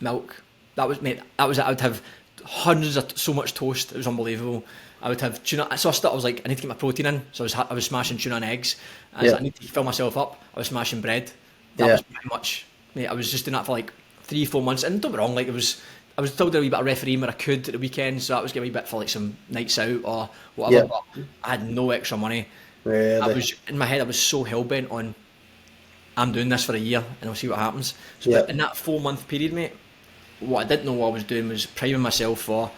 milk. That was, mate. That was it. I would have hundreds of so much toast. It was unbelievable. I would have tuna. So I was like, I need to get my protein in. So I was smashing tuna and eggs. As I need to fill myself up, I was smashing bread. That was pretty much, mate. I was just doing that for like 3-4 months. And don't be wrong, like I was still doing a wee bit of refereeing where I could at the weekend. So that was getting a wee bit for like some nights out or whatever. Yeah. But I had no extra money. Really? I was in my head. I was so hell bent on, I'm doing this for a year and I'll see what happens. So but in that 4-month period, mate, what I didn't know what I was doing was priming myself for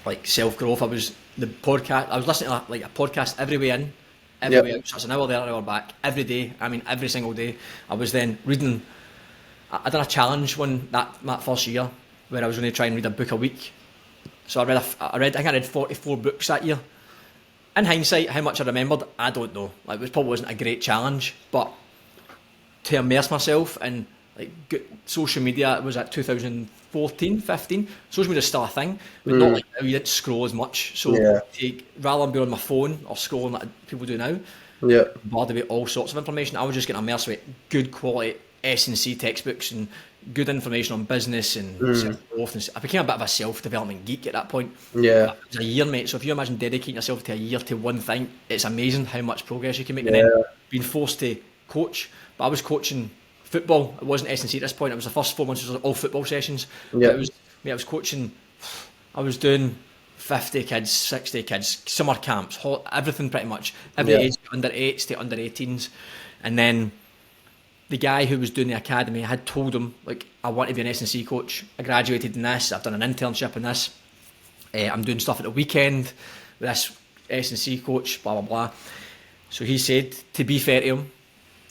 like self growth. I was listening to like a podcast every way in, every way out. So it's an hour there, an hour back, every day. I mean, every single day. I was then reading. I done a challenge that first year where I was going to try and read a book a week. So I think I read 44 books that year. In hindsight, how much I remembered, I don't know. Like, it probably wasn't a great challenge, but to immerse myself in like social media, it was at 2014, 15. Social media is still a thing, but not like now. You didn't scroll as much. So rather than being on my phone or scrolling like people do now, bothered with all sorts of information, I was just getting immersed with good quality S&C textbooks and good information on business and self-growth. I became a bit of a self-development geek at that point. Yeah. It was a year, mate. So if you imagine dedicating yourself to a year to one thing, it's amazing how much progress you can make. And then being forced to coach, but I was coaching football. It wasn't S&C at this point. It was the first 4 months. It was all football sessions. Yeah. I was coaching. I was doing 50 kids, 60 kids, summer camps, everything pretty much. Every age, under 8s to under 18s, and then the guy who was doing the academy, I had told him, like, I want to be an S&C coach. I graduated in this. I've done an internship in this. I'm doing stuff at the weekend with this S&C coach, blah, blah, blah. So he said, to be fair to him,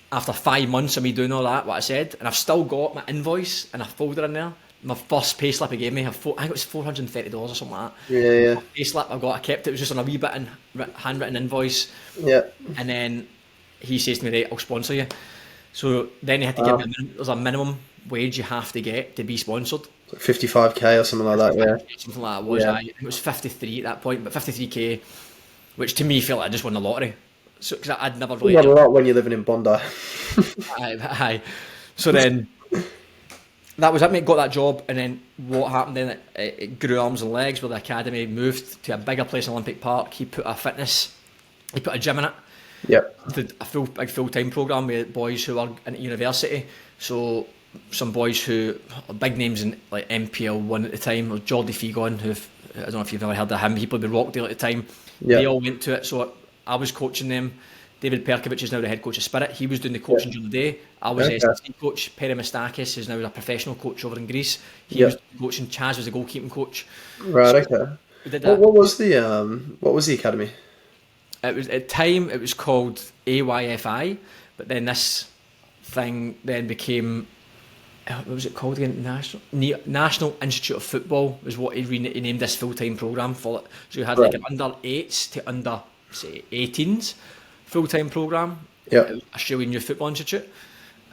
after 5 months of me doing all that, what I said, and I've still got my invoice in a folder in there. My first pay slip he gave me, I think it was $430 or something like that. Yeah. Pay slip I kept it. It was just on a wee bit in handwritten invoice. Yeah. And then he says to me, right, I'll sponsor you. So then he had to give me there's a minimum wage you have to get to be sponsored. 55k or something like that, yeah. Something like that was. I think it was 53 at that point, but 53k, which to me felt like I just won the lottery. So because I'd never really. You got a lot when you're living in Bondi. Aye. So then that was it, mate. Got that job, and then what happened then? It grew arms and legs. Where the academy moved to a bigger place in Olympic Park. He put a gym in it. Yep. Did a big full-time programme with boys who are in university. So some boys who are big names in like MPL 1 at the time, or Jordi Figon, who I don't know if you've ever heard of him. He played with Rockdale at the time. Yep. They all went to it. So I was coaching them. David Perkovic is now the head coach of Spirit. He was doing the coaching during the day. I was S&C coach. Perry Mistakis is now a professional coach over in Greece. He was coaching. Chaz was the goalkeeping coach. Right. So okay. we did that. What was the academy? It was at the time it was called AYFI, but then this thing then became, what was it called again? National Institute of Football was what he named this full-time programme for it. So you had like an under 8s to under say 18s full-time programme. Yeah. Australian Youth Football Institute,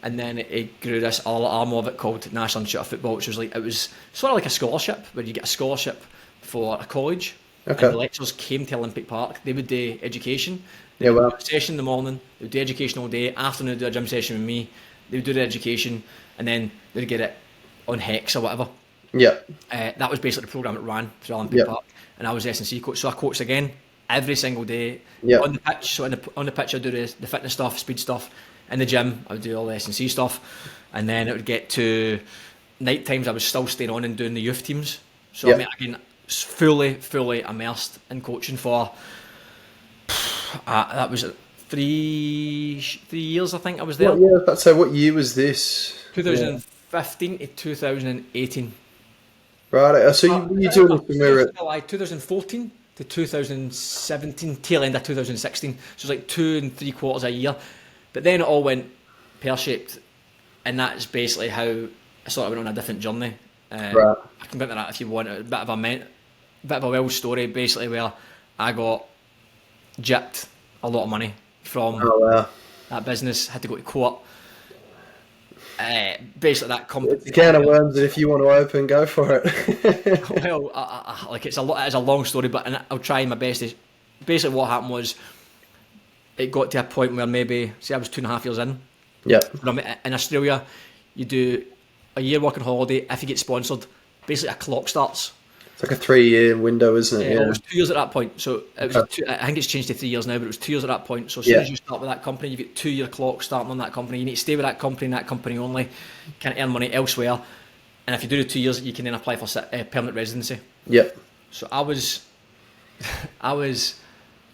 and then it grew this other arm of it called National Institute of Football, which was like, it was sort of like a scholarship where you get a scholarship for a college. Okay. And the lecturers came to Olympic Park. They would do education. They Yeah, would well. do a session in the morning. They would do education all day. Afternoon, they'd do a gym session with me. They would do the education, and then they'd get it on Hex or whatever. Yeah. That was basically the programme it ran for Olympic Park, and I was S&C coach. So I coached again every single day on the pitch. So on the pitch, I'd do the fitness stuff, speed stuff. In the gym, I would do all the S&C stuff, and then it would get to night times. I was still staying on and doing the youth teams. So I mean, again, fully immersed in coaching for that was 3 years, I think I was there. What year was this? 2015 to 2018. Right. So you doing this from 2014. to 2017, tail end of 2016. So it was like 2 3/4 a year. But then it all went pear-shaped, and that's basically how I sort of went on a different journey. Right. I can get into that if you want. A bit of a well story, basically, where I got gypped a lot of money from that business. Had to go to court. Basically, that company. It's a can of worms, and if you want to open, go for it. Well, like it's a long story, but I'll try my best. Basically, what happened was, it got to a point where maybe, say I was 2.5 years in. Yeah. In Australia, you do a year working holiday. If you get sponsored, basically a clock starts. It's like a 3-year window, isn't it? It was 2 years at that point. So it was I think it's changed to 3 years now, but it was 2 years at that point. So as soon as you start with that company, you get 2-year clock starting on that company. You need to stay with that company and that company only. Can't earn money elsewhere. And if you do the 2 years, you can then apply for permanent residency. Yep. So I was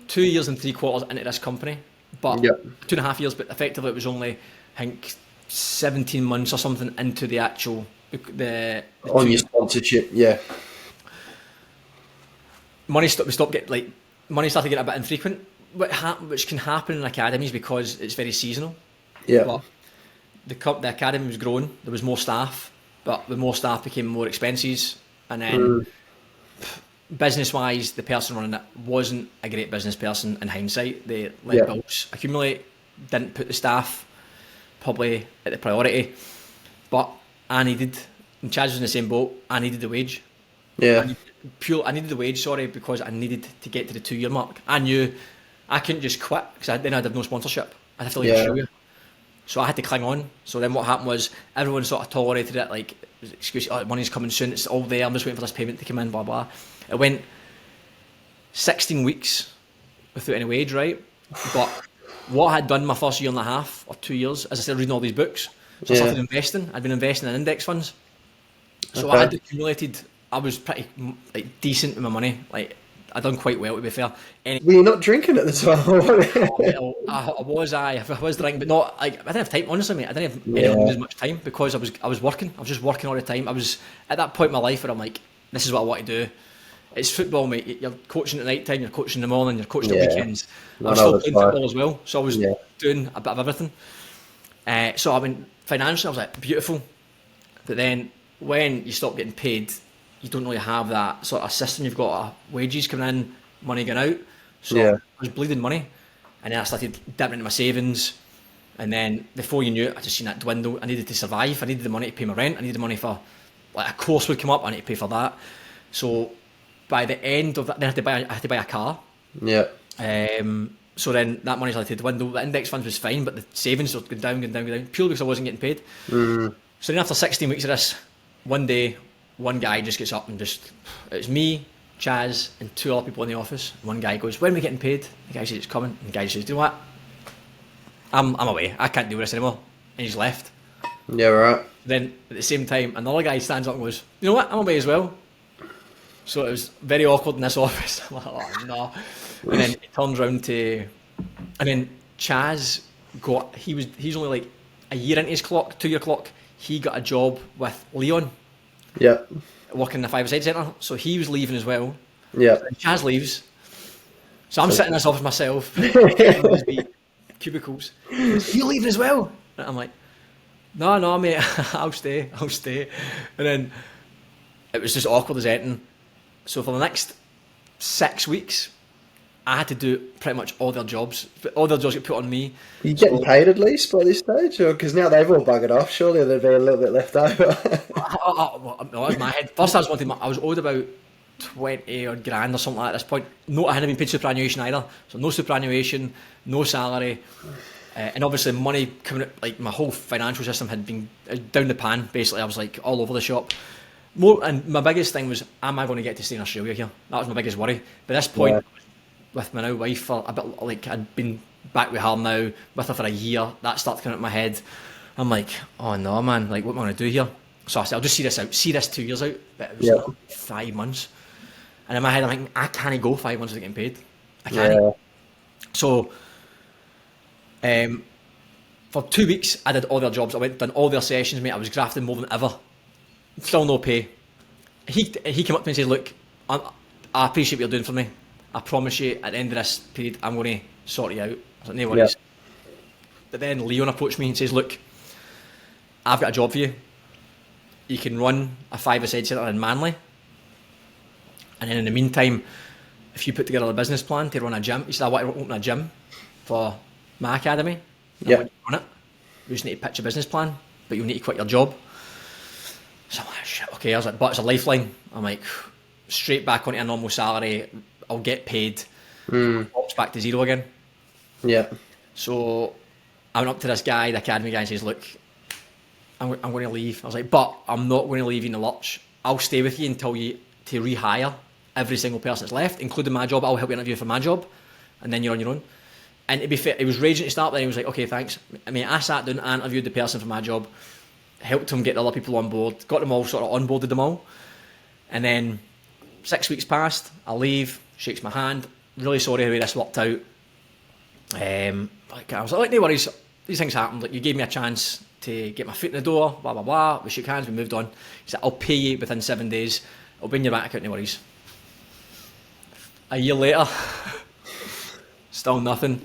2 years and 3/4 into this company, but 2.5 years. But effectively, it was only, I think, 17 months or something into the actual the on your sponsorship. Yeah. Money started getting a bit infrequent, which can happen in academies because it's very seasonal. Yeah. But the academy was growing. There was more staff, but with more staff became more expenses, and then business-wise, the person running it wasn't a great business person. In hindsight, they let bills accumulate, didn't put the staff probably at the priority. But I needed, and Chaz was in the same boat. I needed the wage. Yeah. I needed the wage, because I needed to get to the 2-year mark. I knew I couldn't just quit because then I'd have no sponsorship. I'd have to leave Australia. So I had to cling on. So then what happened was everyone sort of tolerated it, like, excuse, money's coming soon, it's all there, I'm just waiting for this payment to come in, blah, blah. It went 16 weeks without any wage, right? But what I had done my first year and a half or 2 years, as I started reading all these books, so I started investing. I'd been investing in index funds. So I had accumulated, I was pretty decent with my money. Like, I'd done quite well, to be fair. Were you not drinking at the time? I was drinking, but not, like, I didn't have time, honestly, mate. I didn't have anywhere as much time because I was working. I was just working all the time. I was at that point in my life where I'm like, this is what I want to do. It's football, mate. You're coaching at night time, you're coaching in the morning, you're coaching at weekends. I was still playing football as well, so I was doing a bit of everything. So I mean, financially, I was like, beautiful. But then when you stop getting paid, you don't really have that sort of system. You've got wages coming in, money going out. So I was bleeding money. And then I started dipping into my savings. And then before you knew it, I just seen that dwindle. I needed to survive. I needed the money to pay my rent. I needed the money for, like, a course would come up. I need to pay for that. So by the end of that, then I had to buy a car. Yeah. So then that money started to dwindle. The index funds was fine, but the savings were going down, purely because I wasn't getting paid. So then after 16 weeks of this, one day, one guy just gets up and it's me, Chaz, and 2 other people in the office. One guy goes, when are we getting paid? The guy says, it's coming. And the guy says, do you know what? I'm away. I can't do this anymore. And he's left. Yeah, right. Then at the same time, another guy stands up and goes, you know what? I'm away as well. So it was very awkward in this office. I'm like, oh no. And then it turns round to, and then Chaz he's only like a year into his 2-year clock. He got a job with Leon. Yeah. Working in the Five-a-Side Centre. So he was leaving as well. Yeah. So Chaz leaves. So I'm sitting in this office myself, in these wee cubicles. You leaving as well? And I'm like, no, mate, I'll stay. And then it was just awkward as anything. So for the next 6 weeks, I had to do pretty much all their jobs. All their jobs get put on me. Are you getting paid at least by this stage? Or because now they've all buggered off, surely there'd be a little bit left over. Well, that was my head. First I was owed about 20 odd grand or something like that at this point. No, I hadn't been paid superannuation either. So no superannuation, no salary. And obviously money coming out, like my whole financial system had been down the pan. Basically, I was like all over the shop. And my biggest thing was, am I going to get to stay in Australia here? That was my biggest worry. But at this point, with my now wife for a bit, like I'd been back with her now, with her for a year, that started coming up in my head. I'm like, oh no, man, like what am I going to do here? So I said, I'll just see this 2 years out. But it was 5 months. And in my head, I'm thinking, I can't go 5 months without getting paid. I can't. Yeah. So, for 2 weeks, I did all their jobs. I went done all their sessions, mate. I was grafting more than ever. Still no pay. He came up to me and said, look, I appreciate what you're doing for me. I promise you, at the end of this period, I'm going to sort you out. I was like, no worries. But then Leon approached me and says, look, I've got a job for you. You can run a five-a-side centre in Manly. And then in the meantime, if you put together a business plan to run a gym, he said, I want to open a gym for my academy. I want you to run it. You just need to pitch a business plan, but you'll need to quit your job. So I'm like, shit, okay. I was like, but it's a lifeline. I'm like, straight back onto a normal salary. I'll get paid. Pops back to zero again. Yeah. So I went up to this guy, the academy guy, and says, look, I'm going to leave. I was like, but I'm not going to leave you in the lurch. I'll stay with you until you to rehire every single person that's left, including my job. I'll help you interview for my job, and then you're on your own. And to be fair, he was raging to start, but then he was like, okay, thanks. I mean, I sat down and interviewed the person for my job, helped him get the other people on board, got them all sort of onboarded them all. And then 6 weeks passed, I leave, shakes my hand, really sorry how this worked out. I was like, no worries, these things happen. Like, you gave me a chance to get my foot in the door, blah, blah, blah. We shook hands, we moved on. He said, I'll pay you within 7 days. I'll bring your bank account, no worries. A year later, still nothing.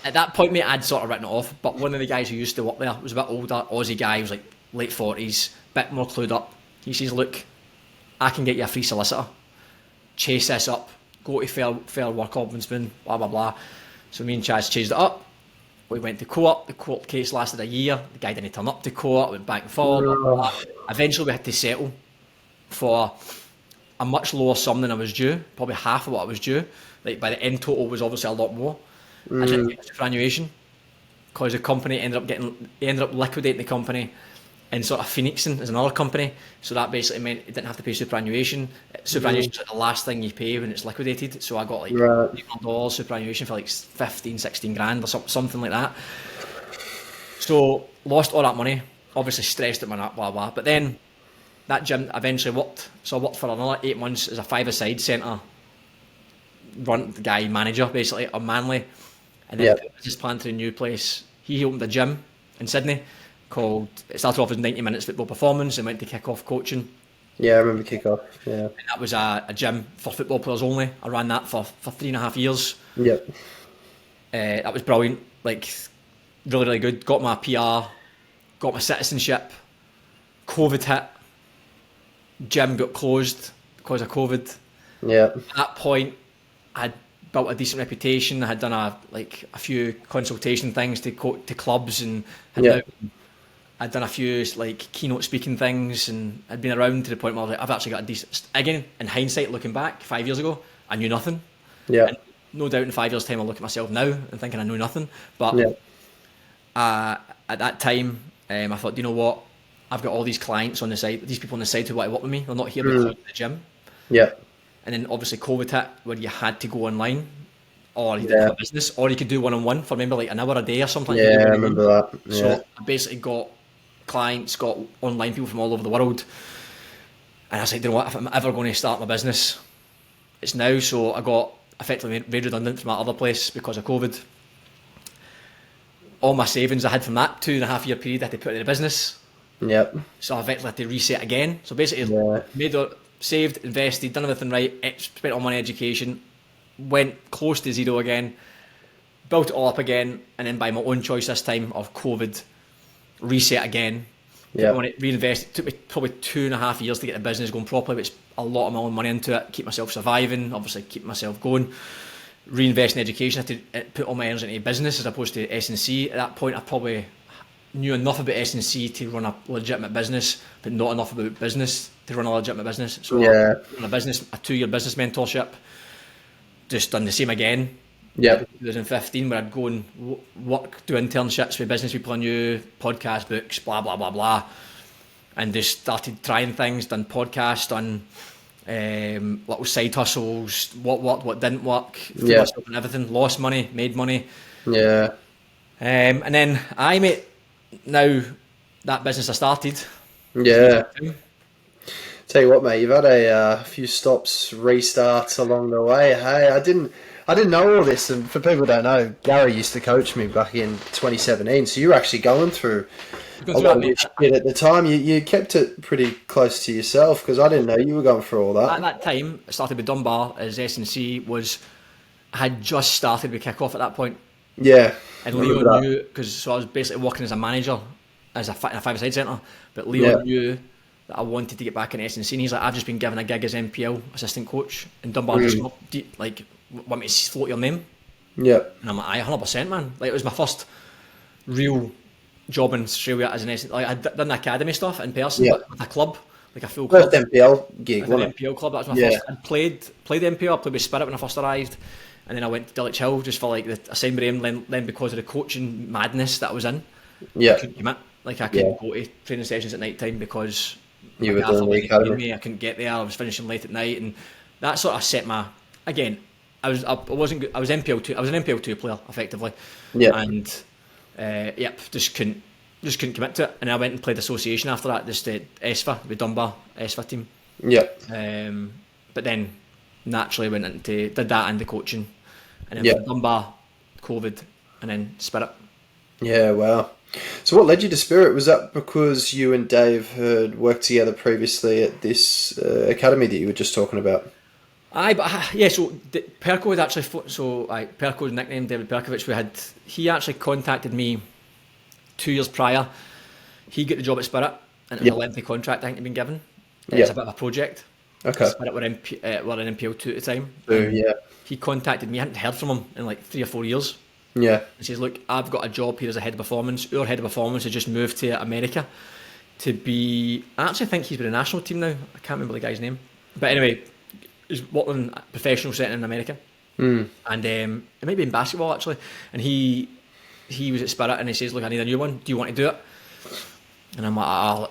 At that point, mate, I'd sort of written it off, but one of the guys who used to work there was a bit older, Aussie guy, he was like late 40s, bit more clued up. He says, look, I can get you a free solicitor. Chase this up, go to fair work ombudsman, blah, blah, blah. So me and Chaz chased it up. We went to court. The court case lasted a year. The guy didn't turn up to court, went back and forth. Blah, blah, blah. Eventually, we had to settle for a much lower sum than I was due, probably half of what I was due. Like, by the end total was obviously a lot more. I didn't get superannuation because the company ended up liquidating the company and sort of phoenixing as another company. So that basically meant it didn't have to pay superannuation. Superannuation is like the last thing you pay when it's liquidated. So I got like $800 superannuation for like 15, 16 grand or something like that. So lost all that money. Obviously stressed at my nut, blah, blah. But then that gym eventually worked. So I worked for another 8 months as a five-a-side centre manager basically on Manly. And then put a business plan to a new place. He opened a gym in Sydney called, it started off as 90 minutes football performance and went to kick-off coaching. Yeah, I remember kick-off, yeah. And that was a gym for football players only. I ran that for 3.5 years. Yep. That was brilliant, like really, really good. Got my PR, got my citizenship. COVID hit. Gym got closed because of COVID. Yeah. At that point, I'd built a decent reputation. I had done a few consultation things to clubs, and I'd done a few like keynote speaking things, and I'd been around to the point where I was like, I've actually got a decent. Again, in hindsight, looking back 5 years ago, I knew nothing. Yeah. And no doubt in 5 years' time, I'll look at myself now and thinking I know nothing. But at that time, I thought, you know what? I've got all these clients on the side, these people on the side who want to work with me. They're not here because of the gym. Yeah. And then obviously COVID hit, where you had to go online, or you didn't have a business, or you could do one-on-one for maybe like an hour a day or something. Yeah, I remember that. Yeah. So I basically got clients, got online people from all over the world. And I was like, you know what, if I'm ever going to start my business, it's now. So I got effectively made redundant from that other place because of COVID. All my savings I had from that 2.5 year period, I had to put in the business. Yep. So I effectively had to reset again. So basically, saved, invested, done everything right, spent all money on education, went close to zero again, built it all up again, and then by my own choice this time of COVID, reset again. Yeah. Reinvest. It took me probably 2.5 years to get the business going properly, which a lot of my own money into it, keep myself surviving, obviously keep myself going. Reinvest in education. I had to put all my energy into business as opposed to S&C. At that point, I probably knew enough about S&C to run a legitimate business, but not enough about business to run a legitimate business. So I ran a 2-year business mentorship, just done the same again. Yeah. 2015, where I'd go and do internships with business people I knew, podcast books, blah, blah, blah, blah. And just started trying things, done podcasts, done little side hustles, what worked, what didn't work, threw myself in everything, lost money, made money. Yeah. And then now that business I started. Yeah. Tell you what, mate, you've had a few stops, restarts along the way. Hey, I didn't I didn't know all this, and for people who don't know, Gary used to coach me back in 2017. So you were actually going through a lot of this shit at the time. You kept it pretty close to yourself because I didn't know you were going through all At that. that time, I started with Dunbar as S&C had just started with kick-off at that point. Yeah, And I Leo remember that. knew, because I was basically working as a manager in a five-a-side centre, but Leo Yeah. knew that I wanted to get back in S&C, and he's like, I've just been given a gig as NPL assistant coach, and Dunbar just want me to float your name? Yeah, And I'm like, aye, 100%, man. Like, it was my first real job in Australia as an S&C. Like, I'd done the academy stuff in person, yeah. but with a club, like a full First club. MPL gig, With an wasn't it? NPL club, that was my Yeah. first. I'd played NPL, I played with Spirit when I first arrived, and then I went to Dulwich Hill just for like the assignment aim. Then because of the coaching madness that I was in, I Yeah, couldn't commit. Like I couldn't go to training sessions at night time because you my were gaffer doing the wasn't paying academy. me. I couldn't get there. I was finishing late at night, and that sort of set my. Again, I wasn't good. I was NPL2. I was an NPL2 player effectively, Yeah, and just couldn't commit to it. And I went and played association after that. Just ESFA with Dunbar ESFA team. yeah, But then naturally went into did that and the coaching, and then Yeah. from Dunbar, COVID, and then Spirit. yeah. Wow. So what led you to Spirit? Was that because you and Dave had worked together previously at this academy that you were just talking about? Aye, but yeah. So Perko had actually Perko's nickname David Perkovic. He actually contacted me 2 years prior. He got the job at Spirit, and it was Yeah. a lengthy contract I think he'd been given. Yeah. It's a bit of a project. Okay. Spirit were in NPL2 at the time. Yeah, He contacted me. I hadn't heard from him in like 3 or 4 years. yeah, He says, look, I've got a job here as a head of performance. Our head of performance has just moved to America to be... I actually think he's with the national team now. I can't remember the guy's name. But anyway, he's working in a professional setting in America. And it might be in basketball, actually. And he was at Spirit and he says, look, I need a new one. Do you want to do it? And I'm like,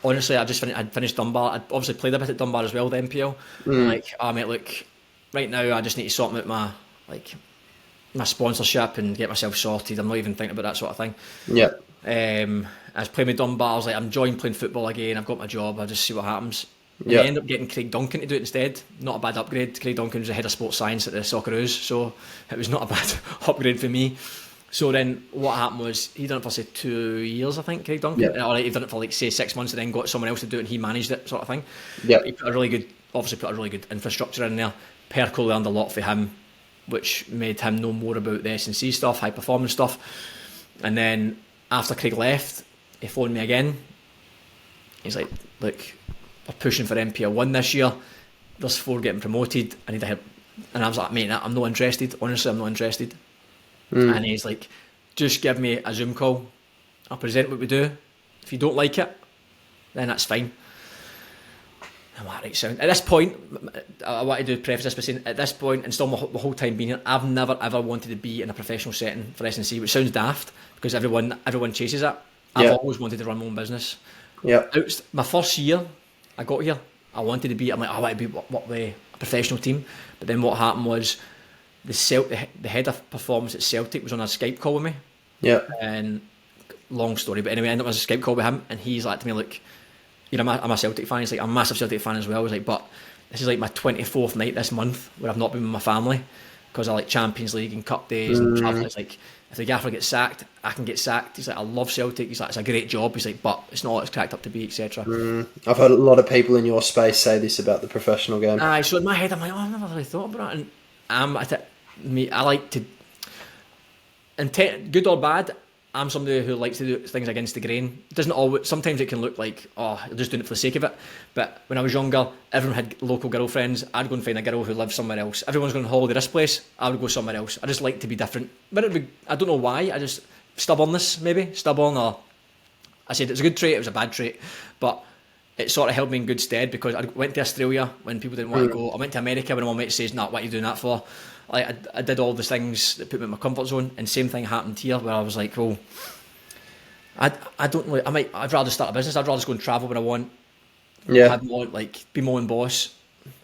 honestly, I'd finished Dunbar. I'd obviously played a bit at Dunbar as well, the NPL. I'm like, mate, look, right now I just need to sort out my sponsorship and get myself sorted. I'm not even thinking about that sort of thing. yeah, I was playing with Dunbar. I was like, I'm enjoying playing football again. I've got my job. I'll just see what happens. And Yeah. I ended up getting Craig Duncan to do it instead. Not a bad upgrade. Craig Duncan was the head of sports science at the Socceroos, so it was not a bad upgrade for me. So then what happened was he done it for say 2 years, I think, Craig Duncan. Yeah. Or he done it for like say 6 months and then got someone else to do it and he managed it, sort of thing. Yeah. He put a really good infrastructure in there. Perko learned a lot for him, which made him know more about the S&C stuff, high performance stuff. And then after Craig left, he phoned me again. He's like, look, we're pushing for NPL 1 this year. There's 4 getting promoted. I need to help. And I was like, mate, I'm not interested. Honestly, I'm not interested. And he's like, just give me a Zoom call. I'll present what we do. If you don't like it, then that's fine. I'm like, right, sound. At this point, I want to preface this by saying, at this point, and still my whole time being here, I've never ever wanted to be in a professional setting for S&C, which sounds daft because everyone chases it. I've always wanted to run my own business. Yeah. My first year I got here, I wanted to be. I'm like, I want to be what a professional team. But then what happened was the head of performance at Celtic was on a Skype call with me. Yeah. And long story, but anyway, I ended up on a Skype call with him, and he's like to me, look, I'm a Celtic fan. He's like, I'm a massive Celtic fan as well. He's like, but this is like my 24th night this month where I've not been with my family because I like Champions League and Cup days and travel. It's like, if the gaffer gets sacked, I can get sacked. He's like, I love Celtic. He's like, it's a great job. He's like, but it's not what it's cracked up to be, etc. I've heard a lot of people in your space say this about the professional game. Aye, so in my head, I'm like, I've never really thought about it. And I like to, good or bad, I'm somebody who likes to do things against the grain. It doesn't always. Sometimes it can look like, you're just doing it for the sake of it. But when I was younger, everyone had local girlfriends. I'd go and find a girl who lived somewhere else. Everyone's going on holiday this place. I would go somewhere else. I just like to be different. But I don't know why. I just stubbornness, maybe stubborn, or I said it was a good trait. It was a bad trait, but it sort of held me in good stead because I went to Australia when people didn't want to go. I went to America when my mate says, "Nah, what are you doing that for?" I did all the things that put me in my comfort zone, and same thing happened here where I was like, well, I don't know, I'd rather start a business. I'd rather just go and travel when I want. Yeah. Be my own boss.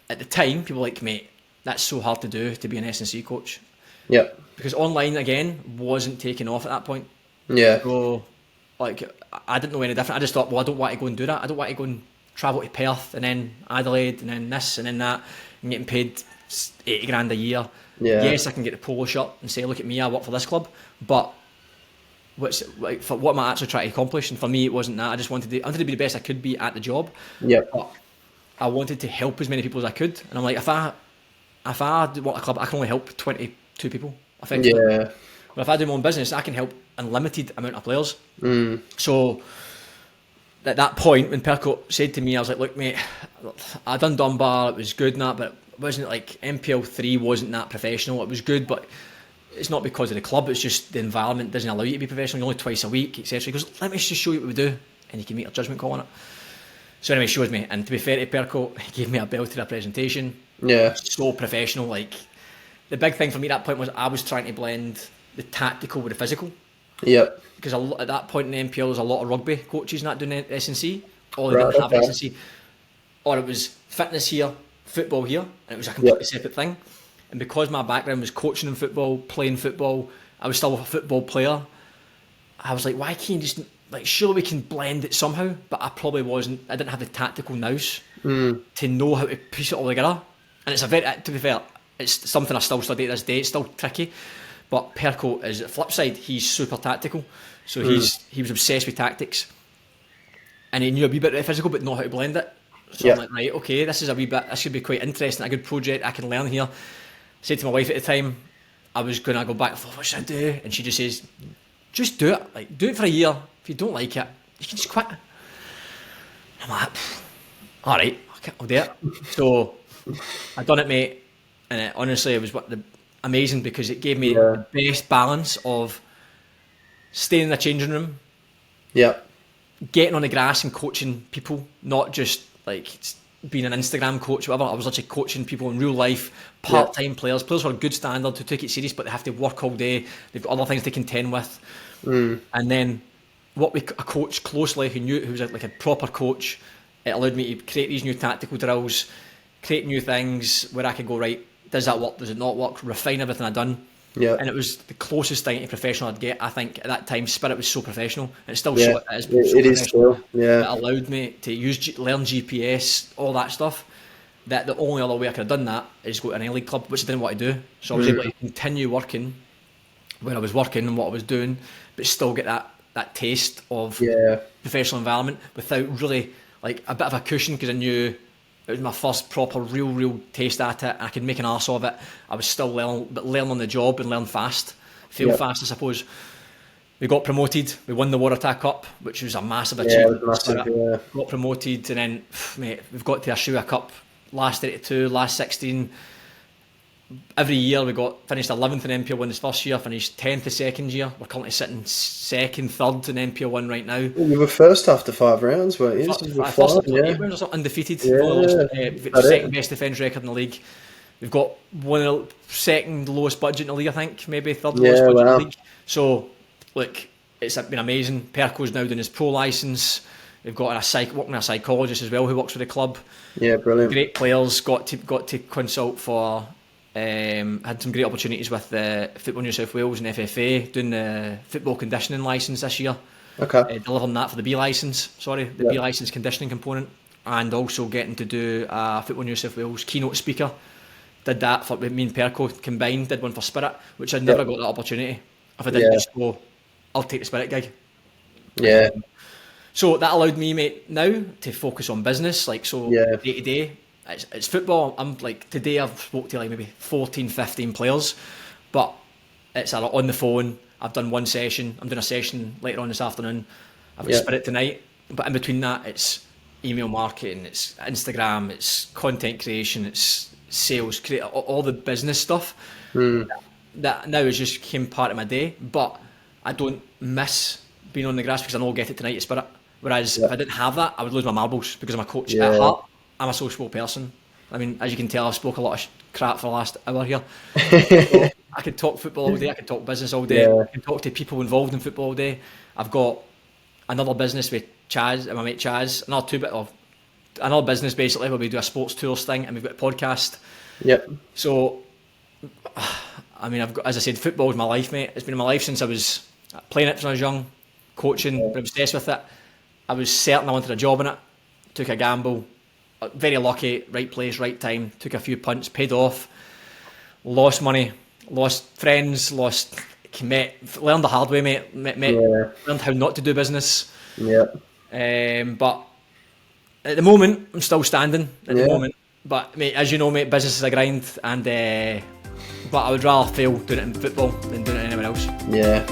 At the time, people were like, mate, that's so hard to do, to be an S&C coach. Yeah. Because online again wasn't taking off at that point. Yeah. So like I didn't know any different. I just thought, well, I don't want to go and do that. I don't want to go and travel to Perth and then Adelaide and then this and then that and getting paid 80 grand a year. Yeah. Yes, I can get the polo shirt and say, look at me, I work for this club, but for what am I actually trying to accomplish? And for me, it wasn't that. I wanted to be the best I could be at the job. Yep. But I wanted to help as many people as I could. And I'm like, if I work a club, I can only help 22 people, effectively. Yeah. But if I do my own business, I can help an unlimited amount of players. So at that point, when Perko said to me, I was like, look, mate, I done Dunbar, it was good and that, but it wasn't like MPL 3 wasn't that professional. It was good, but it's not because of the club, it's just the environment doesn't allow you to be professional. You're only twice a week, etc. He goes, let me just show you what we do, and you can make a judgment call on it. So anyway, he showed me, and to be fair to Perko, he gave me a bell to the presentation. Yeah. So professional. Like, the big thing for me at that point was I was trying to blend the tactical with the physical. Yep. Because at that point in the NPL, there's a lot of rugby coaches not doing S&C, or they didn't have S&C, or it was fitness here, football here, and it was a completely separate thing. And because my background was coaching in football, playing football, I was still a football player. I was like, why can't you just, like, sure we can blend it somehow, but I didn't have the tactical nous to know how to piece it all together. And it's to be fair, it's something I still study to this day. It's still tricky. But Perko is the flip side. He's super tactical, so he was obsessed with tactics, and he knew a wee bit of the physical, but not how to blend it. So I'm like, right, okay, this should be quite interesting, a good project I can learn here. I said to my wife at the time, I was going to go back, what should I do? And she just says, just do it. Like, do it for a year. If you don't like it, you can just quit. I'm like, all right, I'll do it. So I done it, mate, and honestly, it was amazing, because it gave me the best balance of staying in the changing room, getting on the grass and coaching people, not just like being an Instagram coach or whatever. I was actually coaching people in real life, part-time players who are good standard, who took it serious, but they have to work all day. They've got other things to contend with. And then a coach closely who was like a proper coach, it allowed me to create these new tactical drills, create new things where I could go, right, does that work, does it not work, refine everything I'd done. And it was the closest thing to professional I'd get. I think at that time Spirit was so professional, and it's still so it is still. It allowed me to learn GPS, all that stuff, that the only other way I could have done that is go to an A-League club, which I didn't want to do. So I was able to continue working where I was working and what I was doing, but still get that taste of professional environment without really, like, a bit of a cushion, because I knew it was my first proper real taste at it. I could make an arse of it. I was still learn on the job and learn fast, fail fast, I suppose. We got promoted. We won the Waratah Cup, which was a massive achievement. Got promoted, and then, mate, we've got to a Shua Cup, last 32, last 16. Every year we finished 11th in NPL 1 this first year, finished 10th the second year. We're currently sitting second, third in NPL 1 right now. Well, you were first after 5 rounds, weren't you? First after 8 rounds or something, undefeated. We've got the second best defence record in the league. We've got one of the second lowest budget in the league, I think, maybe third lowest budget in the league. So, look, it's been amazing. Perko's now doing his pro licence. We've got working with a psychologist as well who works for the club. Yeah, brilliant. Great players. Got to consult for. Had some great opportunities with Football New South Wales and FFA, doing the football conditioning licence this year. Delivering that for the B licence, B licence conditioning component, and also getting to do Football New South Wales keynote speaker. Did that for me and Perko combined, did one for Spirit, which I'd never got that opportunity. If I didn't just go, I'll take the Spirit gig. So that allowed me, mate, now to focus on business, day to day. It's football. I'm like, today I've spoke to like maybe 14, 15 players, but it's on the phone. I've done one session. I'm doing a session later on this afternoon. I've got Spirit tonight, but in between that, it's email marketing, it's Instagram, it's content creation, it's sales, all the business stuff. That now has just become part of my day, but I don't miss being on the grass because I know I'll get it tonight at Spirit. Whereas if I didn't have that, I would lose my marbles, because I'm a coach at heart. I'm a sociable person. I mean, as you can tell, I've spoke a lot of crap for the last hour here. So I could talk football all day, I could talk business all day, I can talk to people involved in football all day. I've got another business with Chaz, my mate Chaz, another business basically where we do a sports tours thing, and we've got a podcast. So, I mean, as I said, football is my life, mate. It's been in my life since I was playing it when I was young, coaching, been obsessed with it. I was certain I wanted a job in it, took a gamble. Very lucky, right place, right time, took a few punts, paid off. lost money, lost friends, learned the hard way, mate. Learned how not to do business. Yeah. But at the moment, I'm still standing. At the moment, but mate, as you know, mate, business is a grind, and but I would rather fail doing it in football than doing it anywhere else. Yeah.